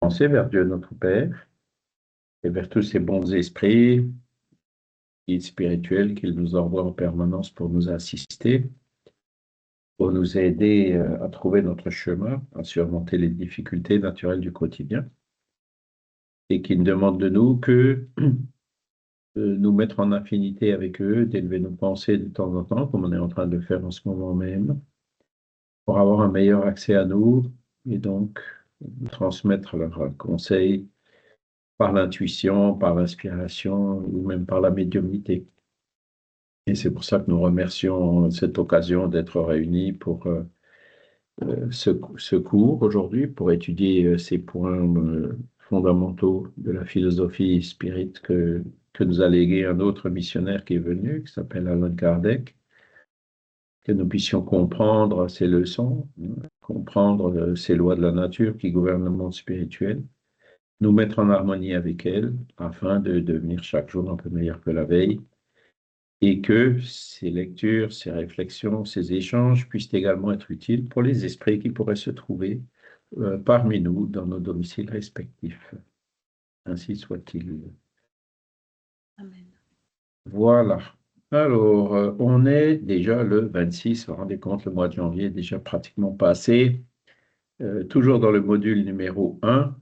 penser vers Dieu notre Père et vers tous ces bons esprits guides spirituels qu'il nous envoie en permanence pour nous assister, pour nous aider à trouver notre chemin, à surmonter les difficultés naturelles du quotidien et qui ne demandent de nous que de nous mettre en affinité avec eux, d'élever nos pensées de temps en temps, comme on est en train de le faire en ce moment même, pour avoir un meilleur accès à nous et donc transmettre leurs conseils par l'intuition, par l'inspiration ou même par la médiumnité. Et c'est pour ça que nous remercions cette occasion d'être réunis pour ce cours aujourd'hui, pour étudier ces points fondamentaux de la philosophie spirit que nous a légué un autre missionnaire qui est venu, qui s'appelle Allan Kardec, que nous puissions comprendre ces leçons, comprendre ces lois de la nature qui gouvernent le monde spirituel, nous mettre en harmonie avec elles afin de devenir chaque jour un peu meilleur que la veille et que ces lectures, ces réflexions, ces échanges puissent également être utiles pour les esprits qui pourraient se trouver parmi nous dans nos domiciles respectifs. Ainsi soit-il. Amen. Voilà. Alors, on est déjà le 26, vous vous rendez compte, le mois de janvier est déjà pratiquement passé. Toujours dans le module numéro 1,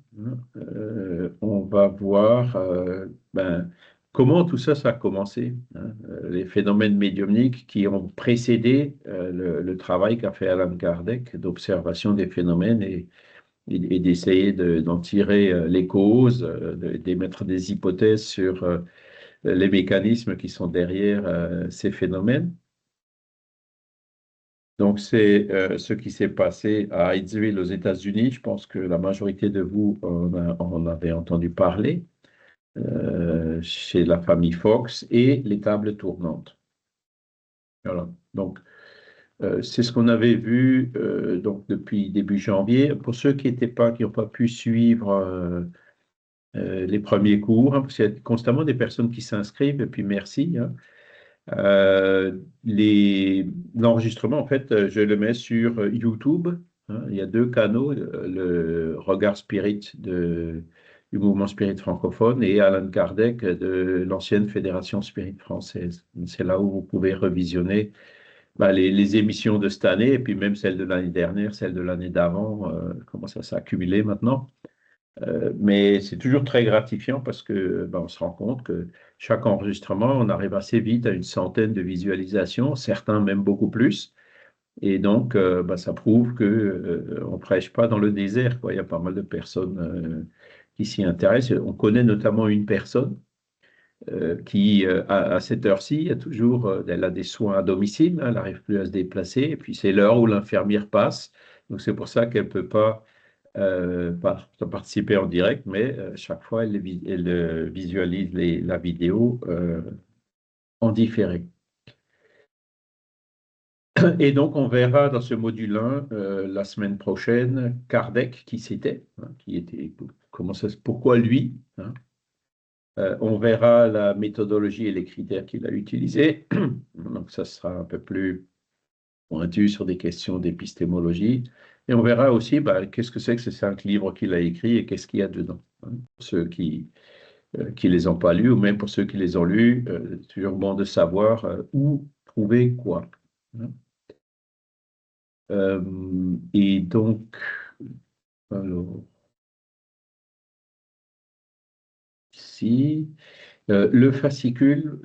on va voir comment tout ça, ça a commencé. Les phénomènes médiumniques qui ont précédé le travail qu'a fait Allan Kardec d'observation des phénomènes et d'essayer d'en tirer les causes, d'émettre des hypothèses sur les mécanismes qui sont derrière ces phénomènes. Donc, c'est ce qui s'est passé à Hydesville aux États-Unis. Je pense que la majorité de vous en avez entendu parler, chez la famille Fox et les tables tournantes. Voilà. Donc, c'est ce qu'on avait vu donc depuis début janvier. Pour ceux qui n'ont pas pu suivre les premiers cours, hein, parce qu'il y a constamment des personnes qui s'inscrivent, et puis merci. Hein. L'enregistrement, en fait, je le mets sur YouTube. Hein. Il y a deux canaux, le Regard Spirit du mouvement Spirit francophone et Allan Kardec de l'ancienne Fédération Spirit française. C'est là où vous pouvez revisionner les émissions de cette année et puis même celles de l'année dernière, celles de l'année d'avant, comment ça s'est accumulé maintenant. Mais c'est toujours très gratifiant parce que on se rend compte que chaque enregistrement, on arrive assez vite à une centaine de visualisations, certains même beaucoup plus. Et donc, ça prouve que on prêche pas dans le désert, quoi. Il y a pas mal de personnes qui s'y intéressent. On connaît notamment une personne qui, à cette heure-ci, elle a des soins à domicile, hein, elle n'arrive plus à se déplacer. Et puis, c'est l'heure où l'infirmière passe. Donc, c'est pour ça qu'elle ne peut pas participer en direct, mais chaque fois, elle visualise la vidéo en différé. Et donc, on verra dans ce module 1, la semaine prochaine, Kardec, qui c'était, hein, pourquoi lui, hein. On verra la méthodologie et les critères qu'il a utilisés. Donc, ça sera un peu plus pointu sur des questions d'épistémologie. Et on verra aussi qu'est-ce que c'est que ces 5 livres qu'il a écrits et qu'est-ce qu'il y a dedans. Hein. Pour ceux qui les ont pas lus ou même pour ceux qui les ont lus, c'est toujours bon de savoir où trouver quoi. Hein. Et donc, alors, ici, le fascicule,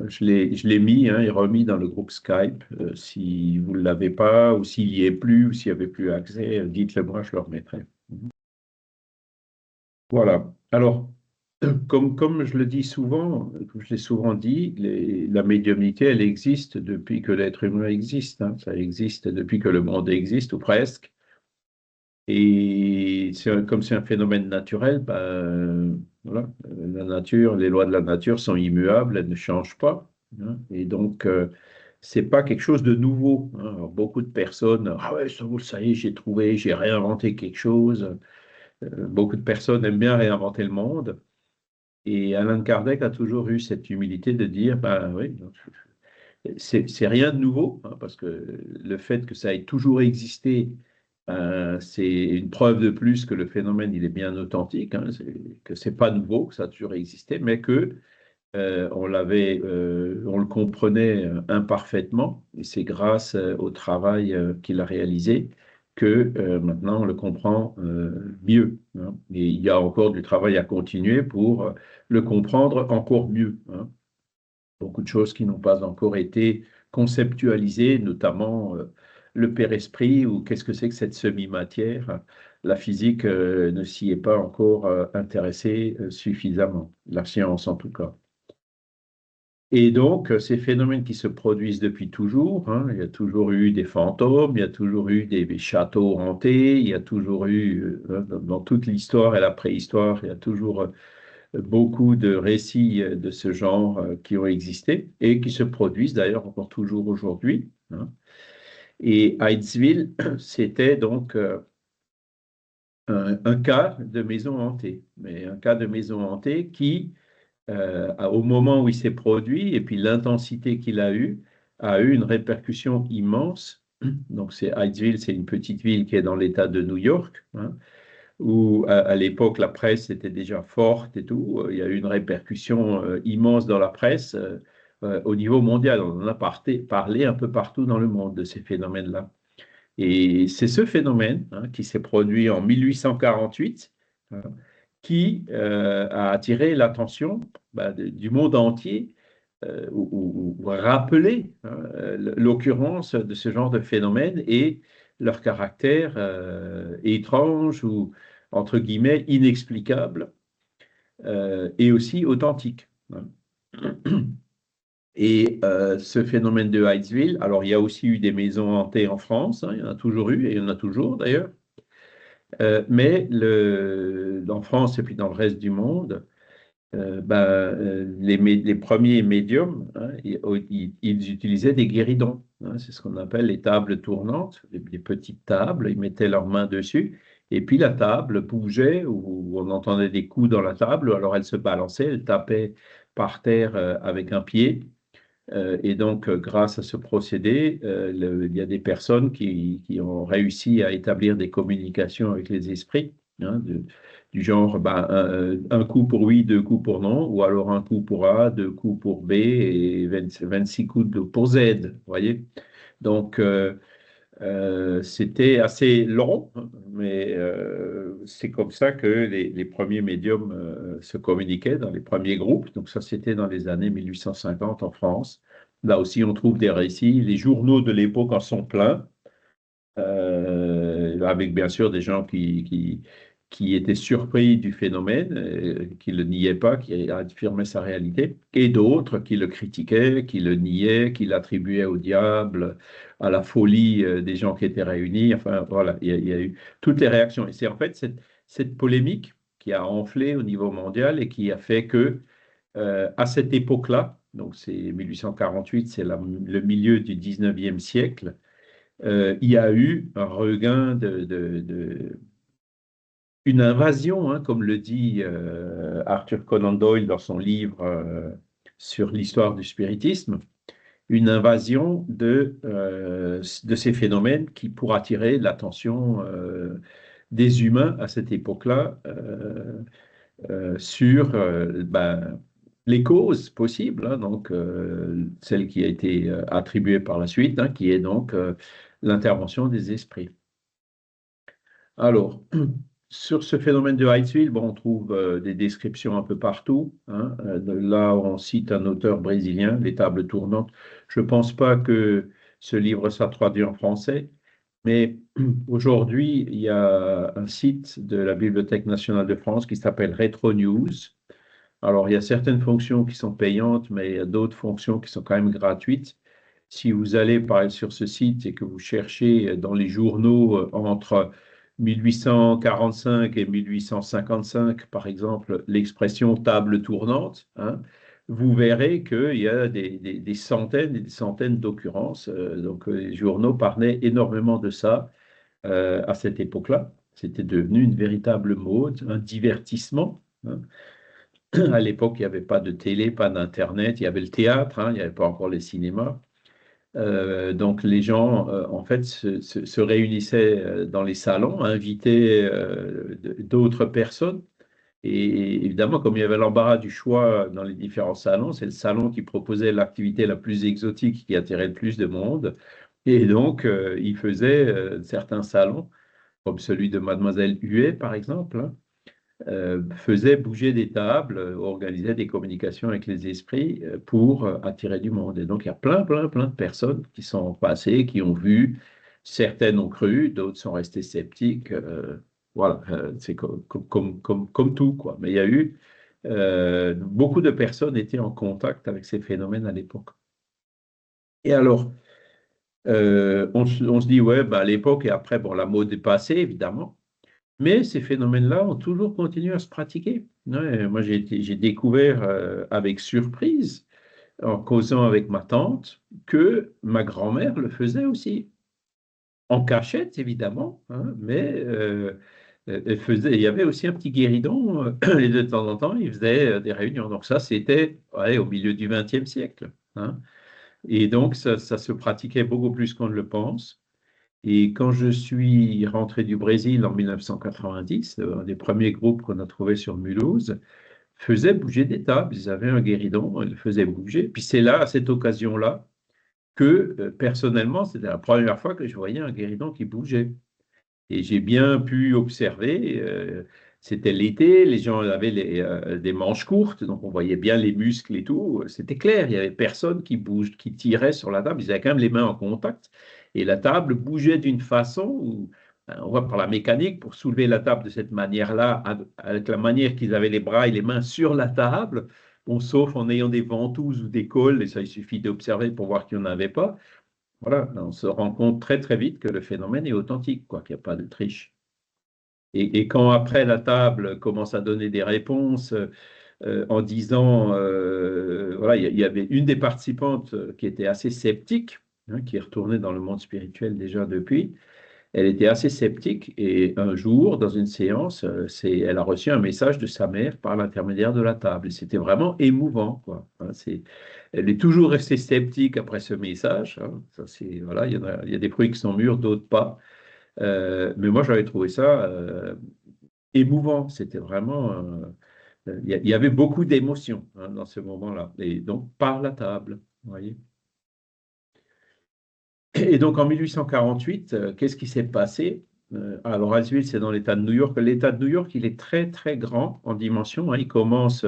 je l'ai mis et remis dans le groupe Skype. Si vous ne l'avez pas, ou s'il n'y est plus, ou s'il n'y avait plus accès, dites-le moi, je le remettrai. Voilà. Alors, comme je le dis souvent, comme je l'ai souvent dit, la médiumnité, elle existe depuis que l'être humain existe. Hein. Ça existe depuis que le monde existe, ou presque. Et comme c'est un phénomène naturel, voilà, la nature, les lois de la nature sont immuables, elles ne changent pas. Hein. Et donc, c'est pas quelque chose de nouveau. Hein. Alors, beaucoup de personnes, ah ouais, ça y est, j'ai trouvé, j'ai réinventé quelque chose. Beaucoup de personnes aiment bien réinventer le monde. Et Allan Kardec a toujours eu cette humilité de dire, oui, c'est rien de nouveau, hein, parce que le fait que ça ait toujours existé c'est une preuve de plus que le phénomène il est bien authentique, hein, que c'est pas nouveau, que ça a toujours existé, mais que on le comprenait imparfaitement, et c'est grâce au travail qu'il a réalisé que maintenant on le comprend mieux, hein. Et il y a encore du travail à continuer pour le comprendre encore mieux, hein. Beaucoup de choses qui n'ont pas encore été conceptualisées, notamment le père-esprit ou qu'est-ce que c'est que cette semi-matière. La physique ne s'y est pas encore intéressée suffisamment, la science en tout cas. Et donc, ces phénomènes qui se produisent depuis toujours, hein, il y a toujours eu des fantômes, il y a toujours eu des châteaux hantés, il y a toujours eu, dans toute l'histoire et la préhistoire, il y a toujours beaucoup de récits de ce genre qui ont existé et qui se produisent d'ailleurs encore toujours aujourd'hui, hein. Et Hydesville, c'était donc un cas de maison hantée, mais un cas de maison hantée qui au moment où il s'est produit et puis l'intensité qu'il a eu une répercussion immense. Donc, Hydesville, c'est une petite ville qui est dans l'État de New York, hein, où à l'époque la presse était déjà forte et tout. Il y a eu une répercussion immense dans la presse au niveau mondial. On en a parlé un peu partout dans le monde de ces phénomènes-là. Et c'est ce phénomène, hein, qui s'est produit en 1848, hein, qui a attiré l'attention du monde entier ou rappelé, hein, l'occurrence de ce genre de phénomène et leur caractère étrange ou, entre guillemets, inexplicable et aussi authentique, hein. Et ce phénomène de Hydesville, alors il y a aussi eu des maisons hantées en France, hein, il y en a toujours eu et il y en a toujours d'ailleurs. Mais en France et puis dans le reste du monde, les premiers médiums, hein, ils utilisaient des guéridons, hein, c'est ce qu'on appelle les tables tournantes, des petites tables, ils mettaient leurs mains dessus, et puis la table bougeait, ou on entendait des coups dans la table, alors elle se balançait, elle tapait par terre avec un pied. Et donc, grâce à ce procédé, il y a des personnes qui ont réussi à établir des communications avec les esprits, hein, du genre un coup pour oui, deux coups pour non, ou alors un coup pour A, deux coups pour B et 26 coups pour Z, vous voyez. Donc, c'était assez long, hein, mais c'est comme ça que les premiers médiums se communiquaient dans les premiers groupes. Donc ça, c'était dans les années 1850 en France. Là aussi, on trouve des récits. Les journaux de l'époque en sont pleins, avec bien sûr des gens qui étaient surpris du phénomène, qui ne le niaient pas, qui affirmaient sa réalité, et d'autres qui le critiquaient, qui le niaient, qui l'attribuaient au diable, à la folie des gens qui étaient réunis. Enfin, voilà, il y a eu toutes les réactions. Et c'est en fait cette polémique qui a enflé au niveau mondial et qui a fait que, à cette époque-là, donc c'est 1848, c'est le milieu du 19e siècle, il y a eu un regain une invasion, hein, comme le dit Arthur Conan Doyle dans son livre sur l'histoire du spiritisme, une invasion de ces phénomènes qui, pour attirer l'attention des humains à cette époque-là sur les causes possibles, hein, donc celle qui a été attribuée par la suite, hein, qui est donc l'intervention des esprits. Alors, sur ce phénomène de Hydesville, bon, on trouve des descriptions un peu partout, hein. Là, on cite un auteur brésilien, Les Tables Tournantes. Je ne pense pas que ce livre soit traduit en français, mais aujourd'hui, il y a un site de la Bibliothèque nationale de France qui s'appelle Retro News. Alors, il y a certaines fonctions qui sont payantes, mais il y a d'autres fonctions qui sont quand même gratuites. Si vous allez par exemple sur ce site et que vous cherchez dans les journaux entre 1845 et 1855, par exemple, l'expression table tournante, hein, vous verrez qu'il y a des centaines et des centaines d'occurrences. Donc, les journaux parlaient énormément de ça à cette époque-là. C'était devenu une véritable mode, un divertissement, hein. À l'époque, il n'y avait pas de télé, pas d'Internet, il y avait le théâtre, hein, il n'y avait pas encore les cinémas. Donc les gens, en fait, se réunissaient dans les salons, invitaient d'autres personnes. Et évidemment, comme il y avait l'embarras du choix dans les différents salons, c'est le salon qui proposait l'activité la plus exotique qui attirait le plus de monde. Et donc, il faisait certains salons, comme celui de Mademoiselle Huet, par exemple, hein, faisait bouger des tables, organisait des communications avec les esprits pour attirer du monde. Et donc, il y a plein de personnes qui sont passées, qui ont vu, certaines ont cru, d'autres sont restées sceptiques. Voilà, c'est comme tout, quoi. Mais il y a eu beaucoup de personnes étaient en contact avec ces phénomènes à l'époque. Et alors, on se dit, ouais, bah, à l'époque et après, bon, la mode est passée, évidemment. Mais ces phénomènes-là ont toujours continué à se pratiquer. Ouais, moi, j'ai découvert avec surprise, en causant avec ma tante, que ma grand-mère le faisait aussi. En cachette, évidemment, hein, mais elle faisait, il y avait aussi un petit guéridon, et de temps en temps, il faisait des réunions. Donc ça, c'était ouais, au milieu du XXe siècle, hein. Et donc, ça se pratiquait beaucoup plus qu'on ne le pense. Et quand je suis rentré du Brésil en 1990, un des premiers groupes qu'on a trouvé sur Mulhouse faisait bouger des tables. Ils avaient un guéridon, ils le faisaient bouger. Puis c'est là, à cette occasion-là, que personnellement, c'était la première fois que je voyais un guéridon qui bougeait. Et j'ai bien pu observer, c'était l'été, les gens avaient des manches courtes, donc on voyait bien les muscles et tout. C'était clair, il n'y avait personne qui bouge, qui tirait sur la table. Ils avaient quand même les mains en contact. Et la table bougeait d'une façon où, on voit par la mécanique, pour soulever la table de cette manière-là, avec la manière qu'ils avaient les bras et les mains sur la table, bon, sauf en ayant des ventouses ou des cols, et ça, il suffit d'observer pour voir qu'il n'y en avait pas. Voilà, on se rend compte très vite que le phénomène est authentique, quoi, qu'il n'y a pas de triche. Et quand après la table commence à donner des réponses en disant, voilà, il y avait une des participantes qui était assez sceptique, hein, qui est retournée dans le monde spirituel déjà depuis, elle était assez sceptique et un jour, dans une séance, elle a reçu un message de sa mère par l'intermédiaire de la table. Et c'était vraiment émouvant, quoi, hein. Elle est toujours restée sceptique après ce message, hein. Ça, voilà, il y a des fruits qui sont mûrs, d'autres pas. Mais moi, j'avais trouvé ça émouvant. C'était vraiment. Il y avait beaucoup d'émotions, hein, dans ce moment-là. Et donc, par la table, vous voyez. Et donc en 1848, qu'est-ce qui s'est passé? Alors Huntsville, c'est dans l'État de New York. L'État de New York, il est très grand en dimension, hein. Il commence,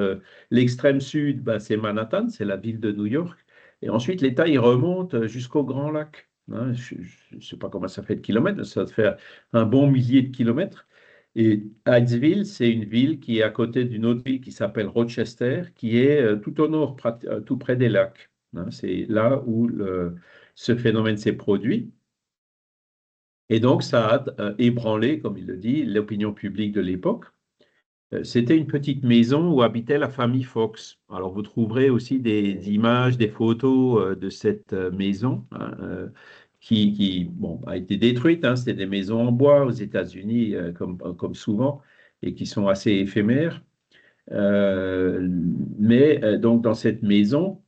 l'extrême sud, bah, c'est Manhattan, c'est la ville de New York. Et ensuite, l'État, il remonte jusqu'au Grand Lac, hein. Je ne sais pas comment ça fait de kilomètres, ça doit faire un bon millier de kilomètres. Et Huntsville, c'est une ville qui est à côté d'une autre ville qui s'appelle Rochester, qui est tout au nord, tout près des lacs, hein. C'est là où ce phénomène s'est produit. Et donc, ça a ébranlé, comme il le dit, l'opinion publique de l'époque. C'était une petite maison où habitait la famille Fox. Alors, vous trouverez aussi des images, des photos de cette maison, hein, bon, a été détruite, hein. C'était des maisons en bois aux États-Unis, comme souvent, et qui sont assez éphémères. Mais donc, dans cette maison,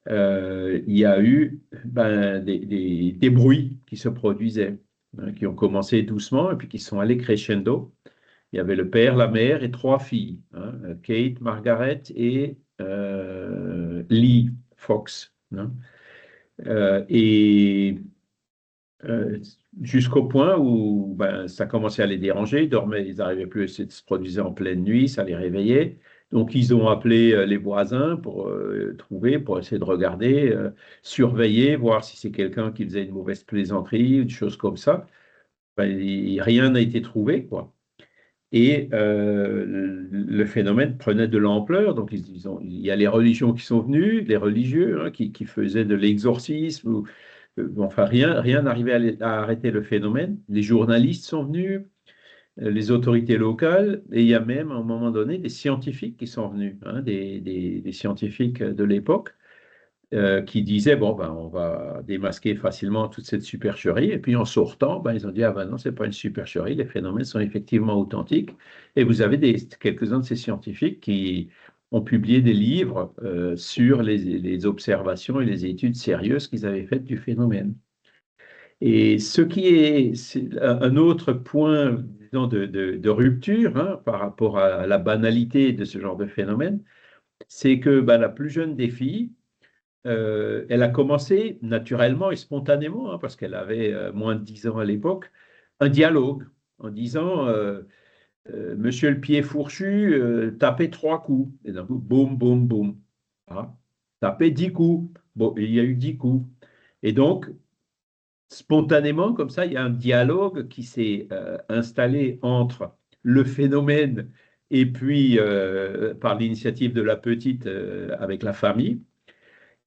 il y a eu ben, des bruits qui se produisaient, hein, qui ont commencé doucement et puis qui sont allés crescendo. Il y avait le père, la mère et trois filles, hein, Kate, Margaret et Lee Fox, hein. Et euh, jusqu'au point où ben, ça commençait à les déranger, ils dormaient, ils n'arrivaient plus, ça se produisait en pleine nuit, ça les réveillait. Donc ils ont appelé les voisins pour trouver, pour essayer de regarder, surveiller, voir si c'est quelqu'un qui faisait une mauvaise plaisanterie, une chose comme ça. Ben, rien n'a été trouvé, quoi. Et le phénomène prenait de l'ampleur. Donc, il y a les religions qui sont venues, les religieux, hein, qui faisaient de l'exorcisme. Enfin, rien n'arrivait à arrêter le phénomène. Les journalistes sont venus, les autorités locales, et il y a même, à un moment donné, des scientifiques qui sont venus, hein, des scientifiques de l'époque, qui disaient, bon, ben, on va démasquer facilement toute cette supercherie. Et puis en sortant, ben, ils ont dit, ah ben non, ce n'est pas une supercherie, les phénomènes sont effectivement authentiques. Et vous avez quelques-uns de ces scientifiques qui ont publié des livres sur les observations et les études sérieuses qu'ils avaient faites du phénomène. Et ce qui c'est un autre point, disons, de rupture, hein, par rapport à la banalité de ce genre de phénomène, c'est que ben, la plus jeune des filles, elle a commencé naturellement et spontanément, hein, parce qu'elle avait moins de 10 ans à l'époque, un dialogue en disant Monsieur le pied fourchu, tapez 3 coups. Et d'un coup, boum, boum, boum. Ah, tapez 10 coups. Bon, il y a eu 10 coups. Et donc, spontanément, comme ça, il y a un dialogue qui s'est installé entre le phénomène et puis, par l'initiative de la petite, avec la famille.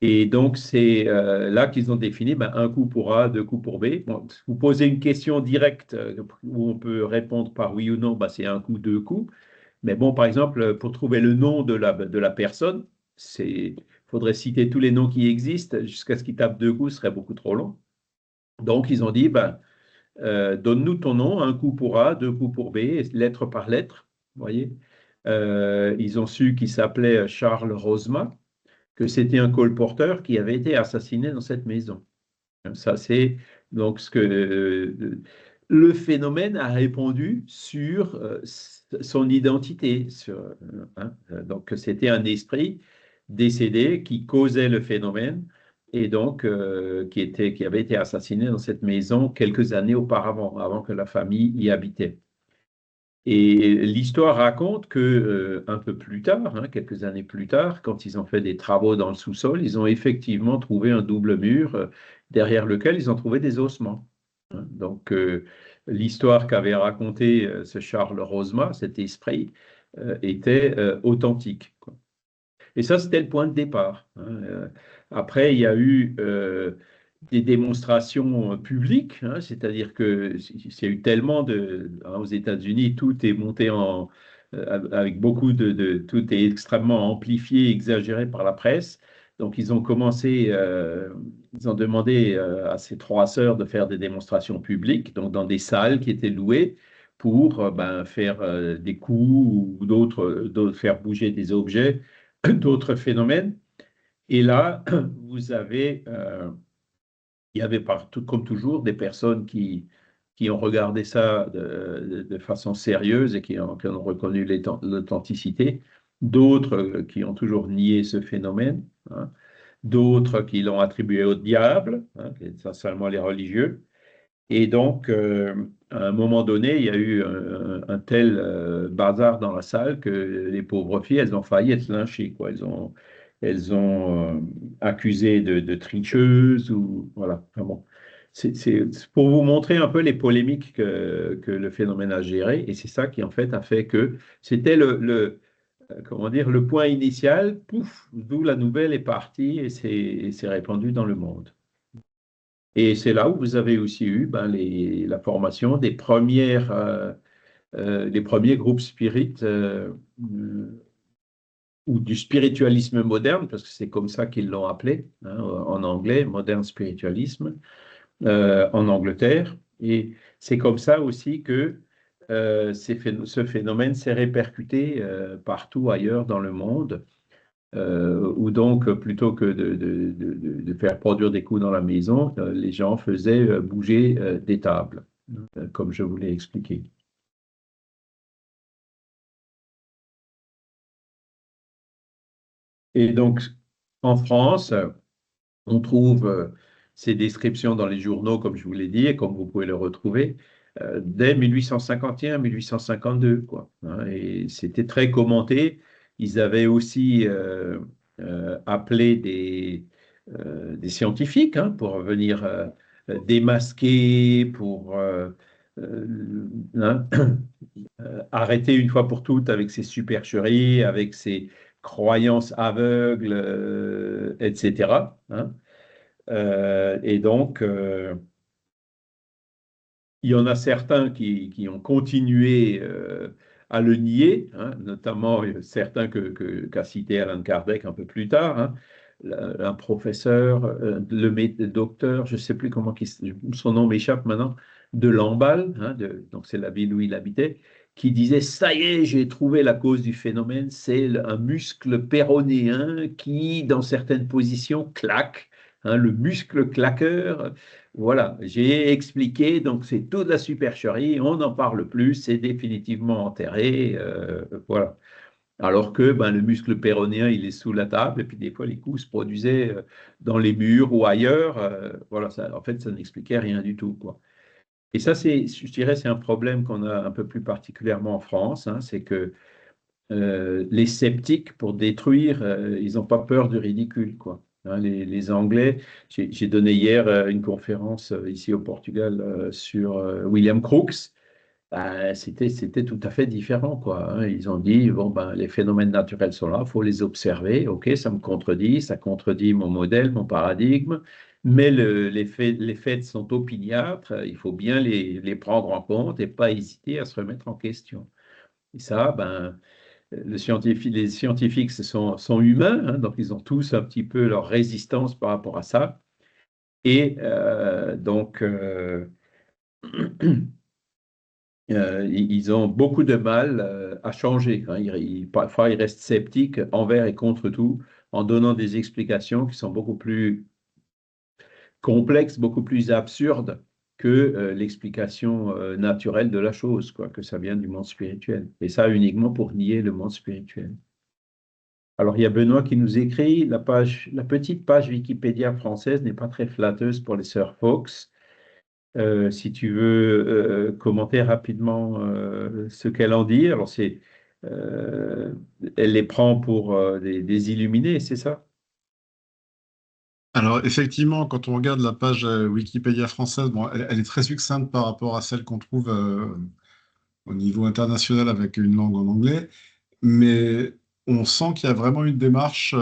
Et donc, c'est là qu'ils ont défini ben, 1 coup pour A, 2 coups pour B. Bon, vous posez une question directe où on peut répondre par oui ou non, ben, c'est 1 coup, 2 coups. Mais bon, par exemple, pour trouver le nom de la personne, il faudrait citer tous les noms qui existent jusqu'à ce qu'il tape 2 coups, ce serait beaucoup trop long. Donc, ils ont dit, ben, donne-nous ton nom, 1 coup pour A, 2 coups pour B, lettre par lettre. Vous voyez. Ils ont su qu'il s'appelait Charles Rosma, que c'était un colporteur qui avait été assassiné dans cette maison. Ça, c'est donc ce que le phénomène a répondu sur son identité. Hein, donc, c'était un esprit décédé qui causait le phénomène et donc qui avait été assassiné dans cette maison quelques années auparavant, avant que la famille y habitait. Et l'histoire raconte que un peu plus tard, hein, quelques années plus tard, quand ils ont fait des travaux dans le sous-sol, ils ont effectivement trouvé un double mur derrière lequel ils ont trouvé des ossements. Hein. Donc l'histoire qu'avait raconté ce Charles Rosma, cet esprit, était authentique, quoi. Et ça, c'était le point de départ. Hein. Après, il y a eu des démonstrations publiques, hein, c'est-à-dire que y a eu tellement aux États-Unis, tout est monté avec beaucoup tout est extrêmement amplifié, exagéré par la presse. Donc, ils ont commencé, ils ont demandé à ces 3 sœurs de faire des démonstrations publiques, donc dans des salles qui étaient louées pour ben, faire des coups ou faire bouger des objets, d'autres phénomènes. Et là, vous avez il y avait partout, comme toujours, des personnes qui ont regardé ça de façon sérieuse et qui ont reconnu l'authenticité, d'autres qui ont toujours nié ce phénomène, hein, d'autres qui l'ont attribué au diable, hein, essentiellement les religieux. Et donc, à un moment donné, il y a eu un tel bazar dans la salle que les pauvres filles, elles ont failli être lynchées, quoi. Elles ont accusé de tricheuses ou voilà. Enfin bon, c'est pour vous montrer un peu les polémiques que le phénomène a géré, et c'est ça qui en fait a fait que c'était comment dire, le point initial, pouf, d'où la nouvelle est partie et s'est répandue dans le monde. Et c'est là où vous avez aussi eu ben, la formation des premiers groupes spirites ou du spiritualisme moderne, parce que c'est comme ça qu'ils l'ont appelé, hein, en anglais, modern spiritualisme, en Angleterre. Et c'est comme ça aussi que ce phénomène s'est répercuté partout ailleurs dans le monde. Où donc, plutôt que de faire produire des coups dans la maison, les gens faisaient bouger des tables, comme je vous l'ai expliqué. Et donc, en France, on trouve ces descriptions dans les journaux, comme je vous l'ai dit, et comme vous pouvez le retrouver, dès 1851-1852, quoi, hein, et c'était très commenté. Ils avaient aussi appelé des scientifiques, hein, pour venir démasquer, pour hein, arrêter une fois pour toutes avec ces supercheries, avec ces croyances aveugles, etc., hein. Et donc, il y en a certains qui ont continué à le nier, hein, notamment certains qu'a cité Alan Kardec un peu plus tard, hein, un professeur, le docteur, je ne sais plus son nom m'échappe maintenant, de Lamballe, hein, donc c'est la ville où il habitait, qui disait, ça y est, j'ai trouvé la cause du phénomène, c'est un muscle péronéen qui, dans certaines positions, claque, hein, le muscle claqueur. Voilà, j'ai expliqué, donc c'est toute la supercherie, on n'en parle plus, c'est définitivement enterré, voilà. Alors que ben, le muscle péronéen, il est sous la table, et puis des fois, les coups se produisaient dans les murs ou ailleurs. Voilà, ça, en fait, ça n'expliquait rien du tout, quoi. Et ça, je dirais, c'est un problème qu'on a un peu plus particulièrement en France, hein, c'est que les sceptiques, pour détruire, ils n'ont pas peur du ridicule, quoi. Hein, les Anglais, j'ai donné hier une conférence ici au Portugal sur William Crookes. Ben, c'était tout à fait différent, quoi. Hein. Ils ont dit, bon, ben, les phénomènes naturels sont là, il faut les observer. OK, ça me contredit, ça contredit mon modèle, mon paradigme, mais les faits sont opiniâtres, il faut bien les prendre en compte et pas hésiter à se remettre en question. Et ça, ben, les scientifiques sont humains, hein, donc ils ont tous un petit peu leur résistance par rapport à ça. Et donc, ils ont beaucoup de mal à changer. Hein. Parfois, ils restent sceptiques envers et contre tout, en donnant des explications qui sont beaucoup plus complexes, beaucoup plus absurdes que l'explication naturelle de la chose, quoi, que ça vient du monde spirituel. Et ça uniquement pour nier le monde spirituel. Alors, il y a Benoît qui nous écrit, la petite page Wikipédia française n'est pas très flatteuse pour les sœurs Fox. Si tu veux commenter rapidement ce qu'elle en dit, alors euh, elle les prend pour des illuminés, c'est ça? Alors, effectivement, quand on regarde la page Wikipédia française, bon, elle est très succincte par rapport à celle qu'on trouve au niveau international avec une langue en anglais, mais on sent qu'il y a vraiment une démarche,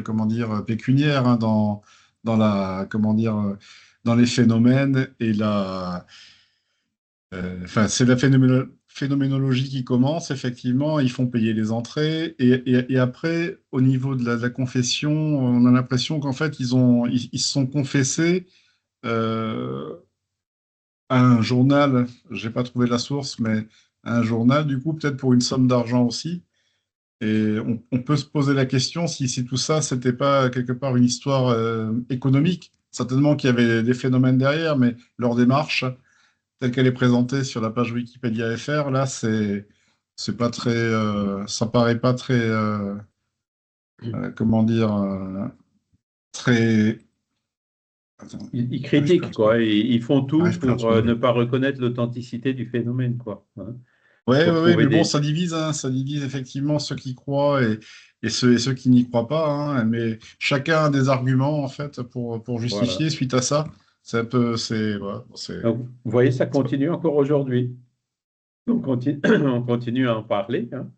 comment dire, pécuniaire hein, dans la, comment dire, dans les phénomènes et enfin, c'est la phénoménologie qui commence, effectivement, ils font payer les entrées, et après, au niveau de la confession, on a l'impression qu'en fait, ils se sont confessés euh, à un journal, j'ai pas trouvé la source, mais à un journal, du coup, peut-être pour une somme d'argent aussi. Et on peut se poser la question si tout ça, c'était pas quelque part une histoire économique. Certainement qu'il y avait des phénomènes derrière, mais leur démarche, telle qu'elle est présentée sur la page Wikipédia FR, là, c'est pas très, ça paraît pas très, comment dire, très. Attends, Ils j'arrive pas à critiquent, trouver. quoi, et ils font tout J'arrive pas à pour trouver. ne pas reconnaître l'authenticité du phénomène, quoi. Hein. Ouais, Pour ouais, ouais, trouver mais bon, des... ça divise, hein, ça divise effectivement ceux qui croient et ceux qui n'y croient pas, hein, mais chacun a des arguments en fait pour Voilà. justifier suite à ça. C'est un peu, c'est, voilà, Donc, vous voyez, ça c'est pas- continue encore aujourd'hui. On continue, on continue à en parler, hein.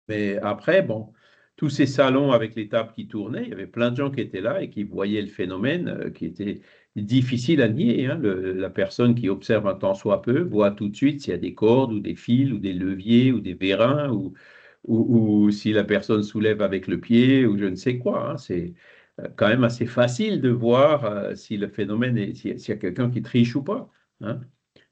Mais après, bon, tous ces salons avec les tables qui tournaient, il y avait plein de gens qui étaient là et qui voyaient le phénomène qui était difficile à nier. Hein. La personne qui observe un tant soit peu voit tout de suite s'il y a des cordes ou des fils ou des leviers ou des vérins ou si la personne soulève avec le pied ou je ne sais quoi. Hein. C'est quand même assez facile de voir si le phénomène est, s'il y a quelqu'un qui triche ou pas. Hein.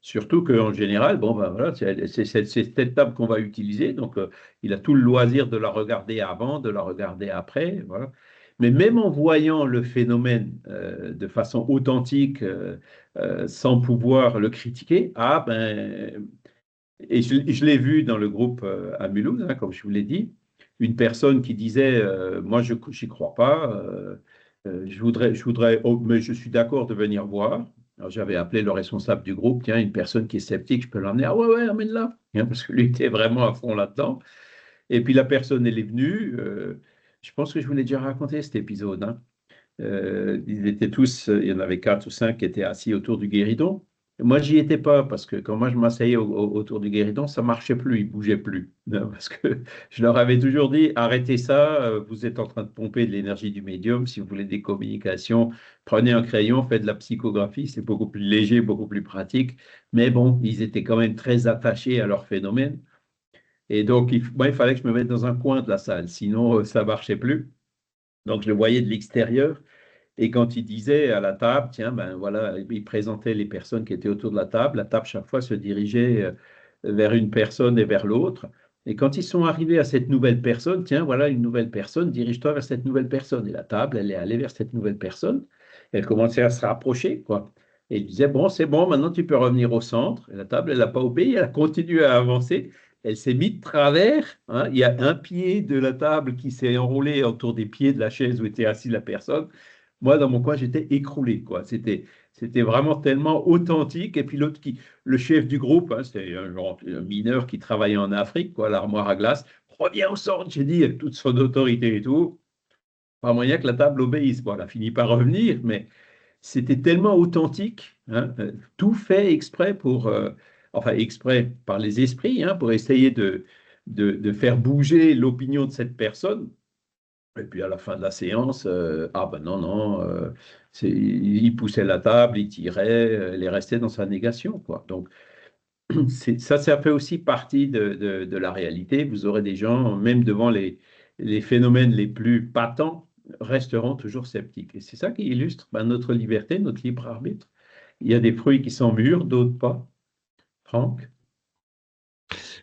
Surtout qu'en général, bon, ben voilà, c'est cette table qu'on va utiliser, donc il a tout le loisir de la regarder avant, de la regarder après, voilà. Mais même en voyant le phénomène de façon authentique, sans pouvoir le critiquer, ah ben, et je l'ai vu dans le groupe à Mulhouse, hein, comme je vous l'ai dit, une personne qui disait, moi je n'y crois pas, oh, mais je suis d'accord de venir voir. Alors j'avais appelé le responsable du groupe, tiens, une personne qui est sceptique, je peux l'emmener. Ah ouais, ouais, emmène-la. Hein, parce que lui était vraiment à fond là-dedans. Et puis la personne, elle est venue. Je pense que je vous l'ai déjà raconté cet épisode. Hein. Ils étaient tous, il y en avait quatre ou cinq qui étaient assis autour du guéridon. Moi, j'y étais pas parce que quand moi je m'asseyais autour du guéridon, ça marchait plus, ils bougeaient plus. Non, parce que je leur avais toujours dit, arrêtez ça, vous êtes en train de pomper de l'énergie du médium. Si vous voulez des communications, prenez un crayon, faites de la psychographie, c'est beaucoup plus léger, beaucoup plus pratique. Mais bon, ils étaient quand même très attachés à leur phénomène. Et donc, moi, il fallait que je me mette dans un coin de la salle, sinon ça marchait plus. Donc, je le voyais de l'extérieur. Et quand il disait à la table, tiens, ben voilà, il présentait les personnes qui étaient autour de la table chaque fois se dirigeait vers une personne et vers l'autre. Et quand ils sont arrivés à cette nouvelle personne, tiens, voilà une nouvelle personne, dirige-toi vers cette nouvelle personne. Et la table, elle est allée vers cette nouvelle personne. Elle commençait à se rapprocher, quoi. Et il disait, bon, c'est bon, maintenant tu peux revenir au centre. Et la table, elle n'a pas obéi, elle a continué à avancer. Elle s'est mise de travers, hein. Il y a un pied de la table qui s'est enroulé autour des pieds de la chaise où était assise la personne. Moi, dans mon coin, j'étais écroulé, quoi. C'était vraiment tellement authentique. Et puis l'autre, le chef du groupe, hein, c'était un mineur qui travaillait en Afrique, quoi, l'armoire à glace, reviens au centre, j'ai dit, avec toute son autorité et tout. Pas moyen que la table obéisse. Bon, elle a fini par revenir, mais c'était tellement authentique, hein, tout fait exprès enfin exprès par les esprits, hein, pour essayer de faire bouger l'opinion de cette personne. Et puis à la fin de la séance, ah ben non, non, il poussait la table, il tirait, elle est restée dans sa négation, quoi. Donc ça fait aussi partie de la réalité. Vous aurez des gens, même devant les phénomènes les plus patents, resteront toujours sceptiques. Et c'est ça qui illustre ben, notre liberté, notre libre arbitre. Il y a des fruits qui sont mûrs, d'autres pas. Franck?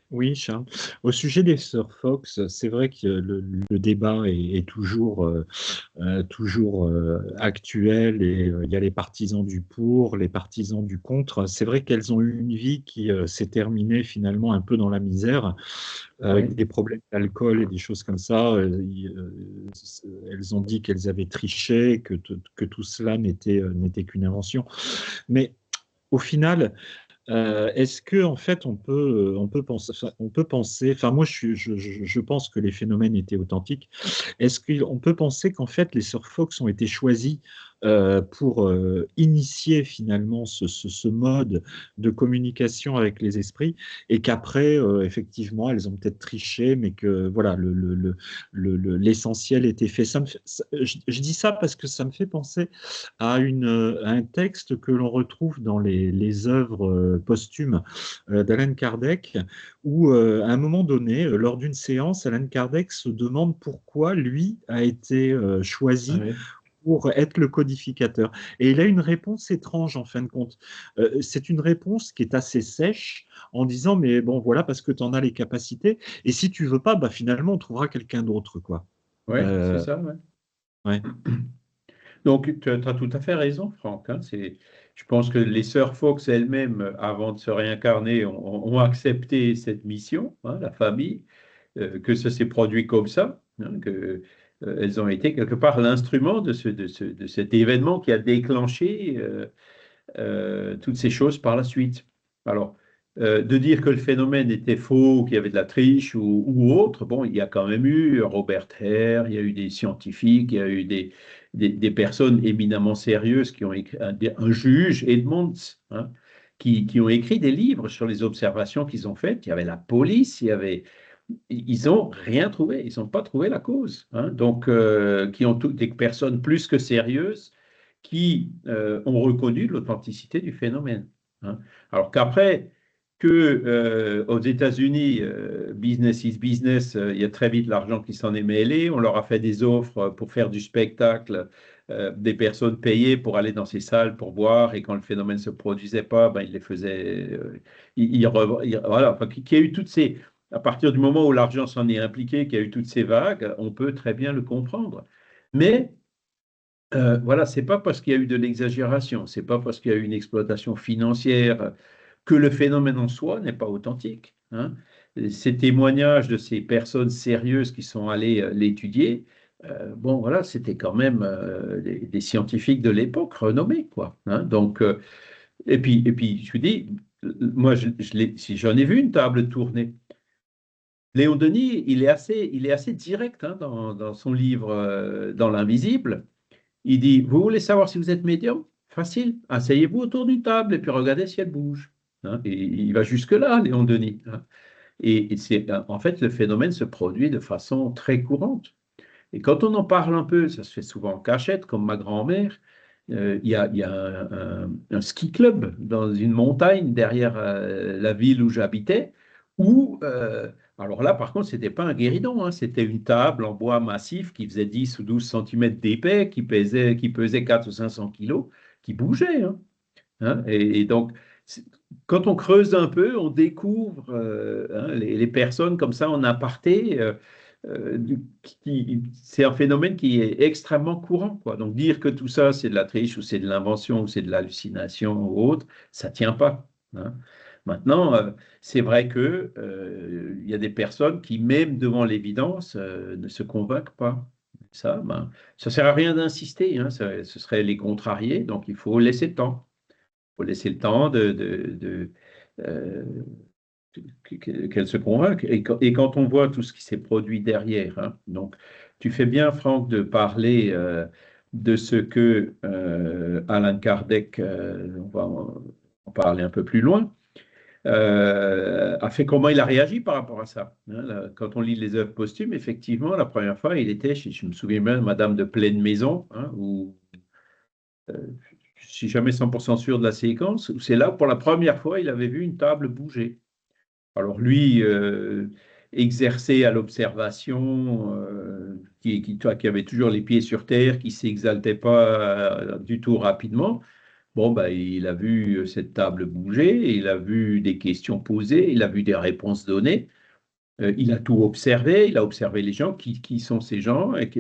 Oui, Charles. Au sujet des sœurs Fox, c'est vrai que le débat est toujours, toujours actuel et il y a les partisans du pour, les partisans du contre. C'est vrai qu'elles ont eu une vie qui s'est terminée finalement un peu dans la misère, avec Oui. des problèmes d'alcool et des choses comme ça. Elles ont dit qu'elles avaient triché, que tout cela n'était qu'une invention. Mais au final, est-ce que en fait on peut penser, enfin moi je pense que les phénomènes étaient authentiques. Est-ce qu'on peut penser qu'en fait les sœurs Fox ont été choisies pour initier finalement ce mode de communication avec les esprits et qu'après effectivement elles ont peut-être triché, mais que voilà l'essentiel était fait. Je dis ça parce que ça me fait penser à un texte que l'on retrouve dans les œuvres posthumes d'Alan Kardec, où à un moment donné, lors d'une séance, Alan Kardec se demande pourquoi lui a été Ah choisi oui. pour être le codificateur. Et il a une réponse étrange en fin de compte. C'est une réponse qui est assez sèche en disant, mais bon, voilà, parce que tu en as les capacités, et si tu veux pas, bah, finalement, on trouvera quelqu'un d'autre, quoi. Oui, c'est Euh, ça, ouais. ouais. Donc, tu as tout à fait raison, Franck, hein. Je pense que les sœurs Fox elles-mêmes, avant de se réincarner, ont accepté cette mission, hein, la famille, que ça s'est produit comme ça, hein, que elles ont été quelque part l'instrument de cet événement qui a déclenché toutes ces choses par la suite. Alors, de dire que le phénomène était faux, qu'il y avait de la triche ou autre, bon, il y a quand même eu Robert Hare, il y a eu des scientifiques, il y a eu des personnes éminemment sérieuses qui ont écrit, un juge, Edmonds, hein, qui ont écrit des livres sur les observations qu'ils ont faites. Il y avait la police, ils n'ont rien trouvé, ils n'ont pas trouvé la cause, hein. Donc, qui ont des personnes plus que sérieuses qui ont reconnu l'authenticité du phénomène, hein. Alors qu'après, aux États-Unis, business is business, il y a très vite l'argent qui s'en est mêlé. On leur a fait des offres pour faire du spectacle, des personnes payées pour aller dans ces salles pour voir, et quand le phénomène ne se produisait pas, ben, ils les faisaient. Voilà, enfin, qu'il y a eu toutes ces. À partir du moment où l'argent s'en est impliqué, qu'il y a eu toutes ces vagues, on peut très bien le comprendre. Mais voilà, c'est pas parce qu'il y a eu de l'exagération, c'est pas parce qu'il y a eu une exploitation financière que le phénomène en soi n'est pas authentique, hein. Ces témoignages de ces personnes sérieuses qui sont allées l'étudier, bon voilà, c'était quand même des scientifiques de l'époque renommés, quoi, hein. Donc, et puis, je vous dis, moi, si j'en ai vu une table tournée. Léon Denis, il est assez direct, hein, dans son livre Dans l'invisible. Il dit, vous voulez savoir si vous êtes médium? Facile, asseyez-vous autour d'une table et puis regardez si elle bouge, hein. Et il va jusque-là, Léon Denis, hein. Et en fait, le phénomène se produit de façon très courante. Et quand on en parle un peu, ça se fait souvent en cachette, comme ma grand-mère. Il y a un ski club dans une montagne derrière la ville où j'habitais, où Alors là, par contre, ce n'était pas un guéridon, hein, c'était une table en bois massif qui faisait 10 ou 12 centimètres d'épais, qui pesait 4 ou 500 kilos, qui bougeait, hein. Et donc, quand on creuse un peu, on découvre hein, les personnes comme ça en aparté. C'est un phénomène qui est extrêmement courant, quoi. Donc, dire que tout ça, c'est de la triche ou c'est de l'invention ou c'est de l'hallucination ou autre, ça ne tient pas, hein. Maintenant, c'est vrai que il y a des personnes qui, même devant l'évidence, ne se convainquent pas. Ça, ça ne sert à rien d'insister, hein, ce serait les contrarier, donc il faut laisser le temps. Il faut laisser le temps euh, qu'elle se convainque. Et quand on voit tout ce qui s'est produit derrière, hein, donc tu fais bien, Franck, de parler de ce que Alain Kardec, on va en parler un peu plus loin, a fait, comment il a réagi par rapport à ça, hein. Quand on lit les œuvres posthumes, effectivement, la première fois, il était, je me souviens bien, Madame de Pleine Maison, hein, où je ne suis jamais 100% sûr de la séquence, où c'est là, pour la première fois, il avait vu une table bouger. Alors lui, exercé à l'observation, qui avait toujours les pieds sur terre, qui ne s'exaltait pas du tout rapidement, bon, bah, il a vu cette table bouger, il a vu des questions posées, il a vu des réponses données, il a tout observé, il a observé les gens, qui sont ces gens, et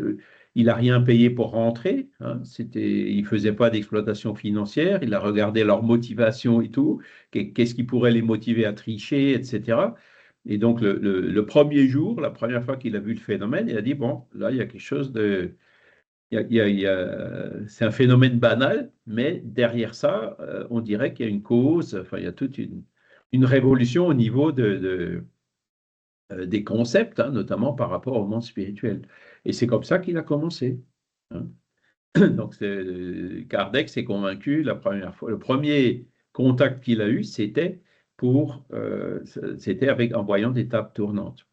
il n'a rien payé pour rentrer, hein. Il ne faisait pas d'exploitation financière, il a regardé leur motivation et tout, qu'est-ce qui pourrait les motiver à tricher, etc. Et donc, le premier jour, la première fois qu'il a vu le phénomène, il a dit, bon, là, il y a quelque chose de... c'est un phénomène banal, mais derrière ça, on dirait qu'il y a une cause, enfin, il y a toute une révolution au niveau des concepts, hein, notamment par rapport au monde spirituel. Et c'est comme ça qu'il a commencé, hein. Donc, Kardec s'est convaincu la première fois. Le premier contact qu'il a eu, c'était en voyant des tables tournantes.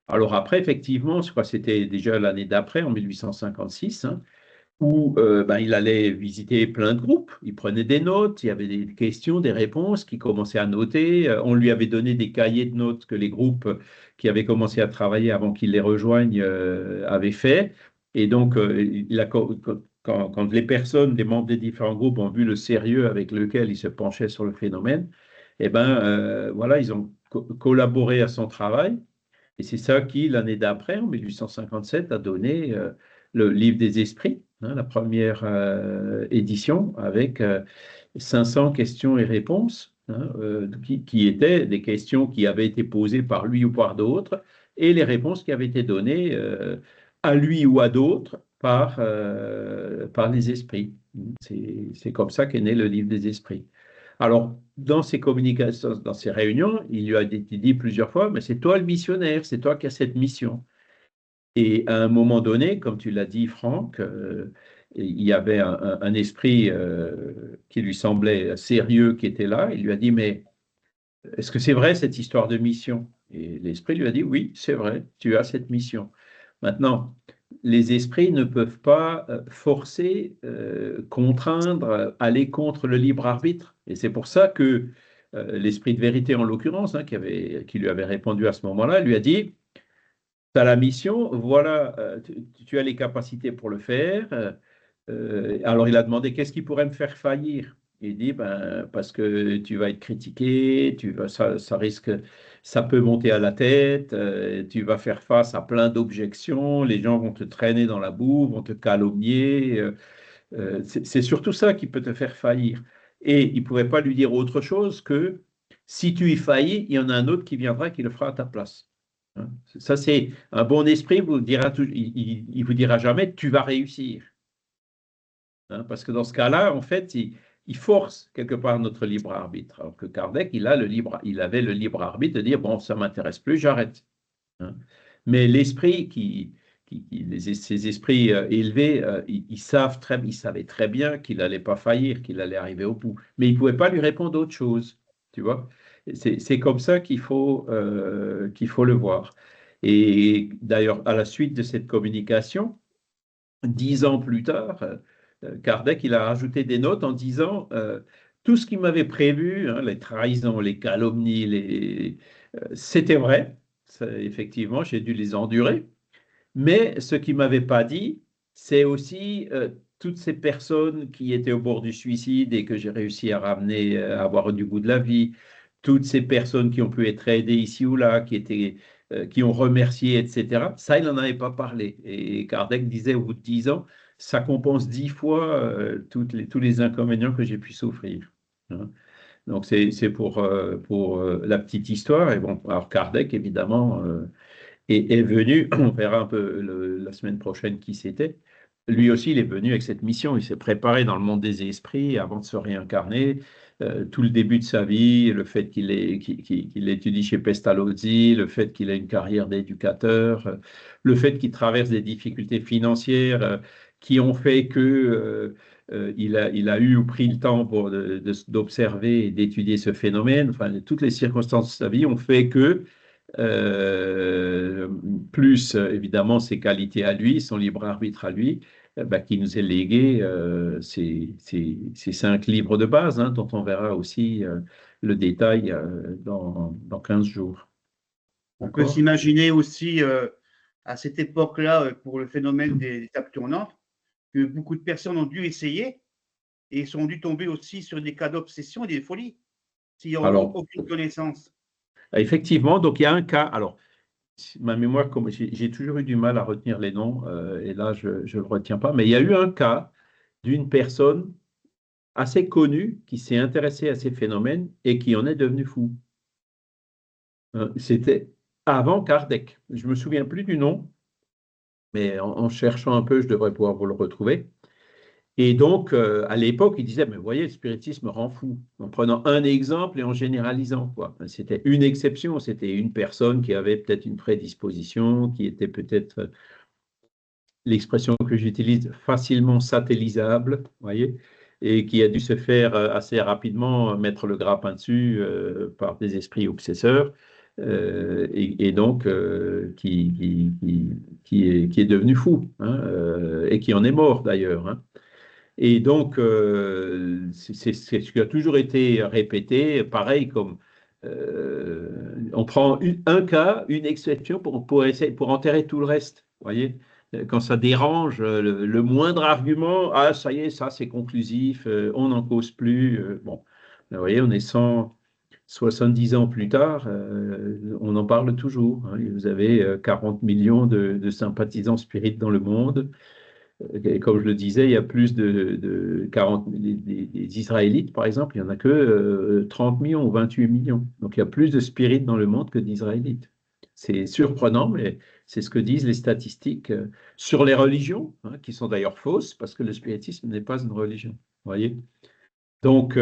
Alors après, effectivement, je crois que c'était déjà l'année d'après, en 1856, hein, où il allait visiter plein de groupes, il prenait des notes, il y avait des questions, des réponses, qu'il commençait à noter. On lui avait donné des cahiers de notes que les groupes qui avaient commencé à travailler avant qu'il les rejoigne avaient fait. Et donc, quand les personnes, les membres des différents groupes ont vu le sérieux avec lequel il se penchait sur le phénomène, eh ben, voilà, ils ont collaboré à son travail. Et c'est ça qui, l'année d'après, en 1857, a donné le Livre des Esprits, hein, la première édition, avec 500 questions et réponses, hein, qui étaient des questions qui avaient été posées par lui ou par d'autres, et les réponses qui avaient été données à lui ou à d'autres par les esprits. C'est comme ça qu'est né le Livre des Esprits. Alors, dans ces communications, dans ces réunions, il lui a été dit plusieurs fois, mais c'est toi le missionnaire, c'est toi qui as cette mission. Et à un moment donné, comme tu l'as dit, Franck, il y avait un esprit qui lui semblait sérieux qui était là. Il lui a dit, mais est-ce que c'est vrai cette histoire de mission? Et l'esprit lui a dit, oui, c'est vrai, tu as cette mission. Maintenant, les esprits ne peuvent pas forcer, contraindre, aller contre le libre arbitre. Et c'est pour ça que l'esprit de vérité, en l'occurrence, hein, qui lui avait répondu à ce moment-là, lui a dit, tu as la mission, voilà, tu as les capacités pour le faire. Alors il a demandé, qu'est-ce qui pourrait me faire faillir? Il dit, ben, parce que tu vas être critiqué, ça risque, ça peut monter à la tête, tu vas faire face à plein d'objections, les gens vont te traîner dans la boue, vont te calomnier. C'est surtout ça qui peut te faire faillir. Et il ne pouvait pas lui dire autre chose que si tu y faillis, il y en a un autre qui viendra qui le fera à ta place, hein. Ça, c'est un bon esprit, il vous dira jamais tu vas réussir, hein, parce que dans ce cas-là, en fait, il force quelque part notre libre arbitre. Alors que Kardec, il avait le libre arbitre de dire bon, ça m'intéresse plus, j'arrête, hein. Mais l'esprit ces esprits élevés, ils savaient très bien qu'il n'allait pas faillir, qu'il allait arriver au bout. Mais ils ne pouvaient pas lui répondre autre chose, tu vois. C'est comme ça qu'il faut le voir. Et d'ailleurs, à la suite de cette communication, 10 ans plus tard, Kardec, il a rajouté des notes en disant tout ce qu'il m'avait prévu, hein, les trahisons, les calomnies, c'était vrai. effectivement, j'ai dû les endurer. Mais ce qu'il ne m'avait pas dit, c'est aussi toutes ces personnes qui étaient au bord du suicide et que j'ai réussi à ramener à avoir du goût de la vie, toutes ces personnes qui ont pu être aidées ici ou là, qui ont remercié, etc. Ça, il n'en avait pas parlé. Et Kardec disait, au bout de 10 ans, ça compense 10 fois tous les inconvénients que j'ai pu souffrir. Hein. Donc, c'est pour la petite histoire. Et bon, alors Kardec, évidemment, est venu, on verra un peu la semaine prochaine qui c'était. Lui aussi, il est venu avec cette mission. Il s'est préparé dans le monde des esprits avant de se réincarner. Tout le début de sa vie, le fait qu'il étudie chez Pestalozzi, le fait qu'il ait une carrière d'éducateur, le fait qu'il traverse des difficultés financières qui ont fait que il a eu ou pris le temps d'observer et d'étudier ce phénomène. Enfin, toutes les circonstances de sa vie ont fait que euh, plus évidemment ses qualités à lui, son libre arbitre à lui, qui nous est légué ces 5 livres de base, hein, dont on verra aussi le détail dans 15 jours. On peut s'imaginer aussi à cette époque-là, pour le phénomène des tables tournantes, que beaucoup de personnes ont dû essayer et sont dû tomber aussi sur des cas d'obsession et des folies, s'ils n'ont aucune connaissance. Effectivement, donc il y a un cas. Alors, ma mémoire, comme j'ai toujours eu du mal à retenir les noms, et là, je ne le retiens pas, mais il y a eu un cas d'une personne assez connue qui s'est intéressée à ces phénomènes et qui en est devenue fou. C'était avant Kardec. Je ne me souviens plus du nom, mais en cherchant un peu, je devrais pouvoir vous le retrouver. Et donc, à l'époque, il disait, mais vous voyez, le spiritisme rend fou, en prenant un exemple et en généralisant, quoi. C'était une exception, c'était une personne qui avait peut-être une prédisposition, qui était peut-être, l'expression que j'utilise, facilement satellisable, vous voyez, et qui a dû se faire assez rapidement mettre le grappin dessus par des esprits obsesseurs, et donc qui est devenu fou, hein, et qui en est mort d'ailleurs, hein. Et donc, c'est ce qui a toujours été répété, pareil comme on prend un cas, une exception pour enterrer tout le reste. Vous voyez, quand ça dérange, le moindre argument, ah, ça y est, ça c'est conclusif, on n'en cause plus. Bon, vous voyez, on est 170 ans plus tard, on en parle toujours, hein. Vous avez 40 millions de sympathisants spirites dans le monde. Et comme je le disais, il y a plus de 40 des Israélites, par exemple, il n'y en a que 30 millions ou 28 millions. Donc il y a plus de spirites dans le monde que d'Israélites. C'est surprenant, mais c'est ce que disent les statistiques sur les religions, hein, qui sont d'ailleurs fausses, parce que le spiritisme n'est pas une religion. Vous voyez? Donc,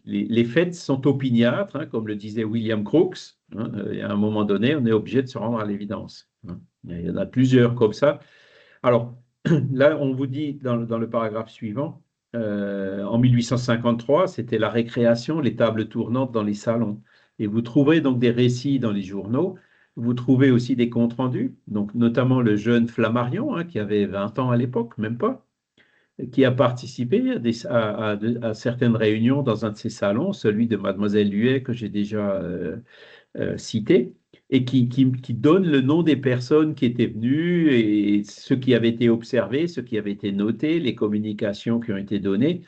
les faits sont opiniâtres, hein, comme le disait William Crookes, hein, et à un moment donné, on est obligé de se rendre à l'évidence, hein. Il y en a plusieurs comme ça. Alors, là, on vous dit dans le paragraphe suivant, en 1853, c'était la récréation, les tables tournantes dans les salons. Et vous trouverez donc des récits dans les journaux. Vous trouvez aussi des comptes rendus, donc notamment le jeune Flammarion, hein, qui avait 20 ans à l'époque, même pas, qui a participé à certaines réunions dans un de ces salons, celui de Mademoiselle Huet, que j'ai déjà cité, et qui donne le nom des personnes qui étaient venues et ce qui avait été observé, ce qui avait été noté, les communications qui ont été données.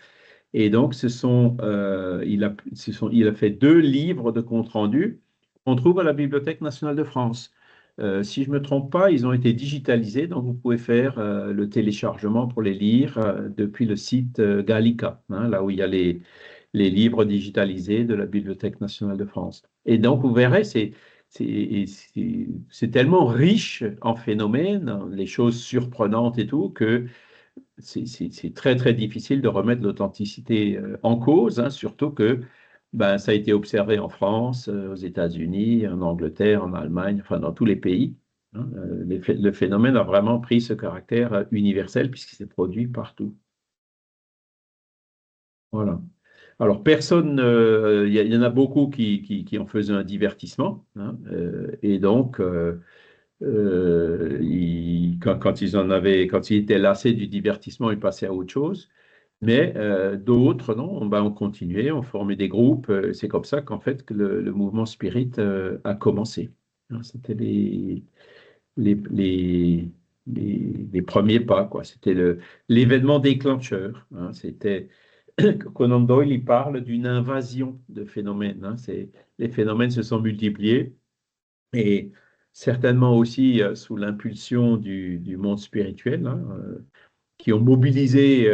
Et donc, il a fait 2 livres de compte rendu qu'on trouve à la Bibliothèque nationale de France. Si je ne me trompe pas, ils ont été digitalisés, donc vous pouvez faire le téléchargement pour les lire depuis le site Gallica, hein, là où il y a les livres digitalisés de la Bibliothèque nationale de France. Et donc, vous verrez, c'est tellement riche en phénomènes, les choses surprenantes et tout, que c'est très, très difficile de remettre l'authenticité en cause, hein, surtout que ça a été observé en France, aux États-Unis, en Angleterre, en Allemagne, enfin dans tous les pays, hein. Le phénomène a vraiment pris ce caractère universel puisqu'il s'est produit partout. Voilà. Alors, personne, il y en a beaucoup qui en faisaient un divertissement, hein, et donc, quand ils étaient lassés du divertissement, ils passaient à autre chose. Mais d'autres, non, ben, ont continué, ont formé des groupes. C'est comme ça qu'en fait que le mouvement spirit a commencé. Hein, c'était les, les, les premiers pas, quoi. C'était l'événement déclencheur. Hein. C'était Conan Doyle, il parle d'une invasion de phénomènes. Hein. Les phénomènes se sont multipliés et certainement aussi sous l'impulsion du monde spirituel, hein, qui ont mobilisé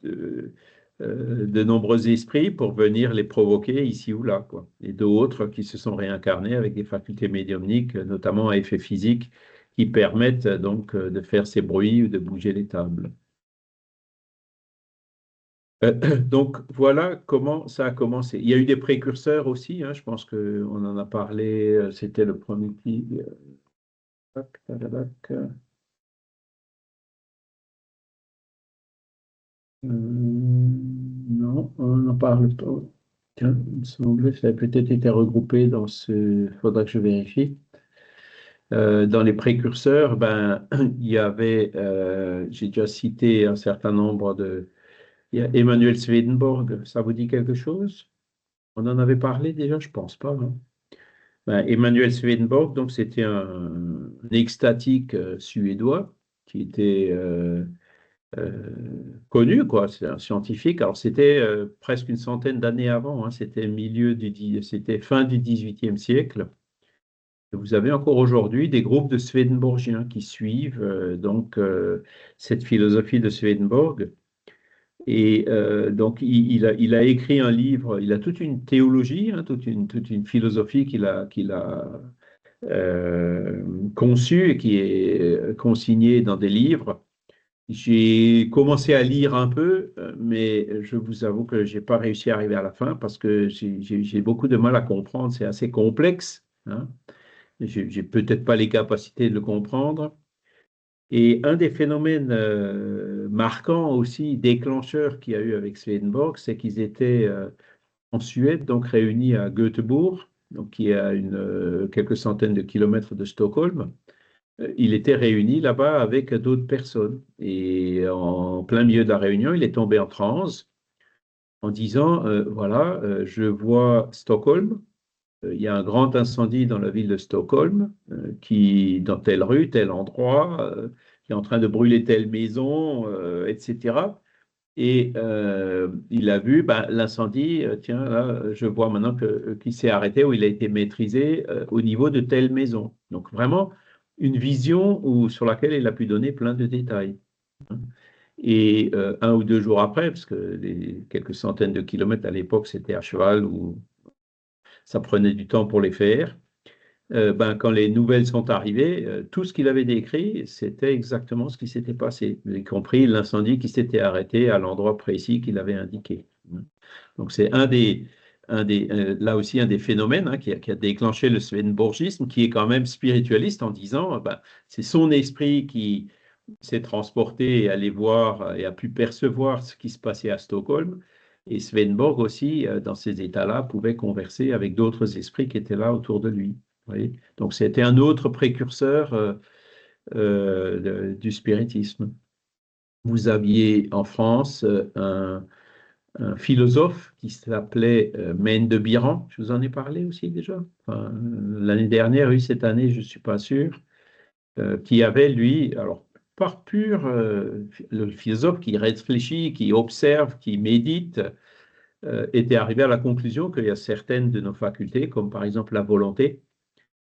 de nombreux esprits pour venir les provoquer ici ou là, quoi. Et d'autres qui se sont réincarnés avec des facultés médiumniques, notamment à effet physique, qui permettent donc de faire ces bruits ou de bouger les tables. Donc voilà comment ça a commencé. Il y a eu des précurseurs aussi, hein, je pense qu'on en a parlé, c'était le premier qui... tac, tac, tac, non, on n'en parle pas. Tiens, il me semblait que ça avait peut-être été regroupé dans ce... Il faudra que je vérifie. Dans les précurseurs, ben, il y avait, j'ai déjà cité un certain nombre de... Il y a Emmanuel Swedenborg, ça vous dit quelque chose? On en avait parlé déjà, je pense pas, non? Ben, Emmanuel Swedenborg, donc c'était un extatique suédois qui était connu, quoi. C'est un scientifique. Alors c'était presque une centaine d'années avant. Hein. C'était fin du XVIIIe siècle. Et vous avez encore aujourd'hui des groupes de Swedenborgiens qui suivent cette philosophie de Swedenborg. Et donc, il a écrit un livre, il a toute une théologie, hein, toute une philosophie qu'il a conçue et qui est consignée dans des livres. J'ai commencé à lire un peu, mais je vous avoue que je n'ai pas réussi à arriver à la fin parce que j'ai beaucoup de mal à comprendre. C'est assez complexe. Hein. Je n'ai peut-être pas les capacités de le comprendre. Et un des phénomènes marquants aussi, déclencheurs qu'il y a eu avec Swedenborg, c'est qu'ils étaient en Suède, donc réunis à Göteborg, donc qui est à quelques centaines de kilomètres de Stockholm. Il était réuni là-bas avec d'autres personnes. Et en plein milieu de la réunion, il est tombé en transe en disant, voilà, je vois Stockholm, il y a un grand incendie dans la ville de Stockholm, dans telle rue, tel endroit, qui est en train de brûler telle maison, etc. Et il a vu ben, l'incendie, tiens, là, je vois maintenant qu'il s'est arrêté ou il a été maîtrisé au niveau de telle maison. Donc vraiment une vision sur laquelle il a pu donner plein de détails. Et un ou deux jours après, parce que les quelques centaines de kilomètres à l'époque, c'était à cheval ou ça prenait du temps pour les faire, ben, quand les nouvelles sont arrivées, tout ce qu'il avait décrit, c'était exactement ce qui s'était passé, y compris l'incendie qui s'était arrêté à l'endroit précis qu'il avait indiqué. Donc c'est là aussi un des phénomènes hein, qui a déclenché le swedenborgisme, qui est quand même spiritualiste en disant, ben, c'est son esprit qui s'est transporté et allé voir et a pu percevoir ce qui se passait à Stockholm. Et Swedenborg aussi, dans ces états-là, pouvait converser avec d'autres esprits qui étaient là autour de lui. Oui. Donc c'était un autre précurseur du spiritisme. Vous aviez en France un philosophe qui s'appelait Maine de Biran, je vous en ai parlé aussi déjà. Enfin, l'année dernière, oui, cette année, je ne suis pas sûr, qui avait, lui, alors par pur, le philosophe qui réfléchit, qui observe, qui médite, était arrivé à la conclusion qu'il y a certaines de nos facultés, comme par exemple la volonté,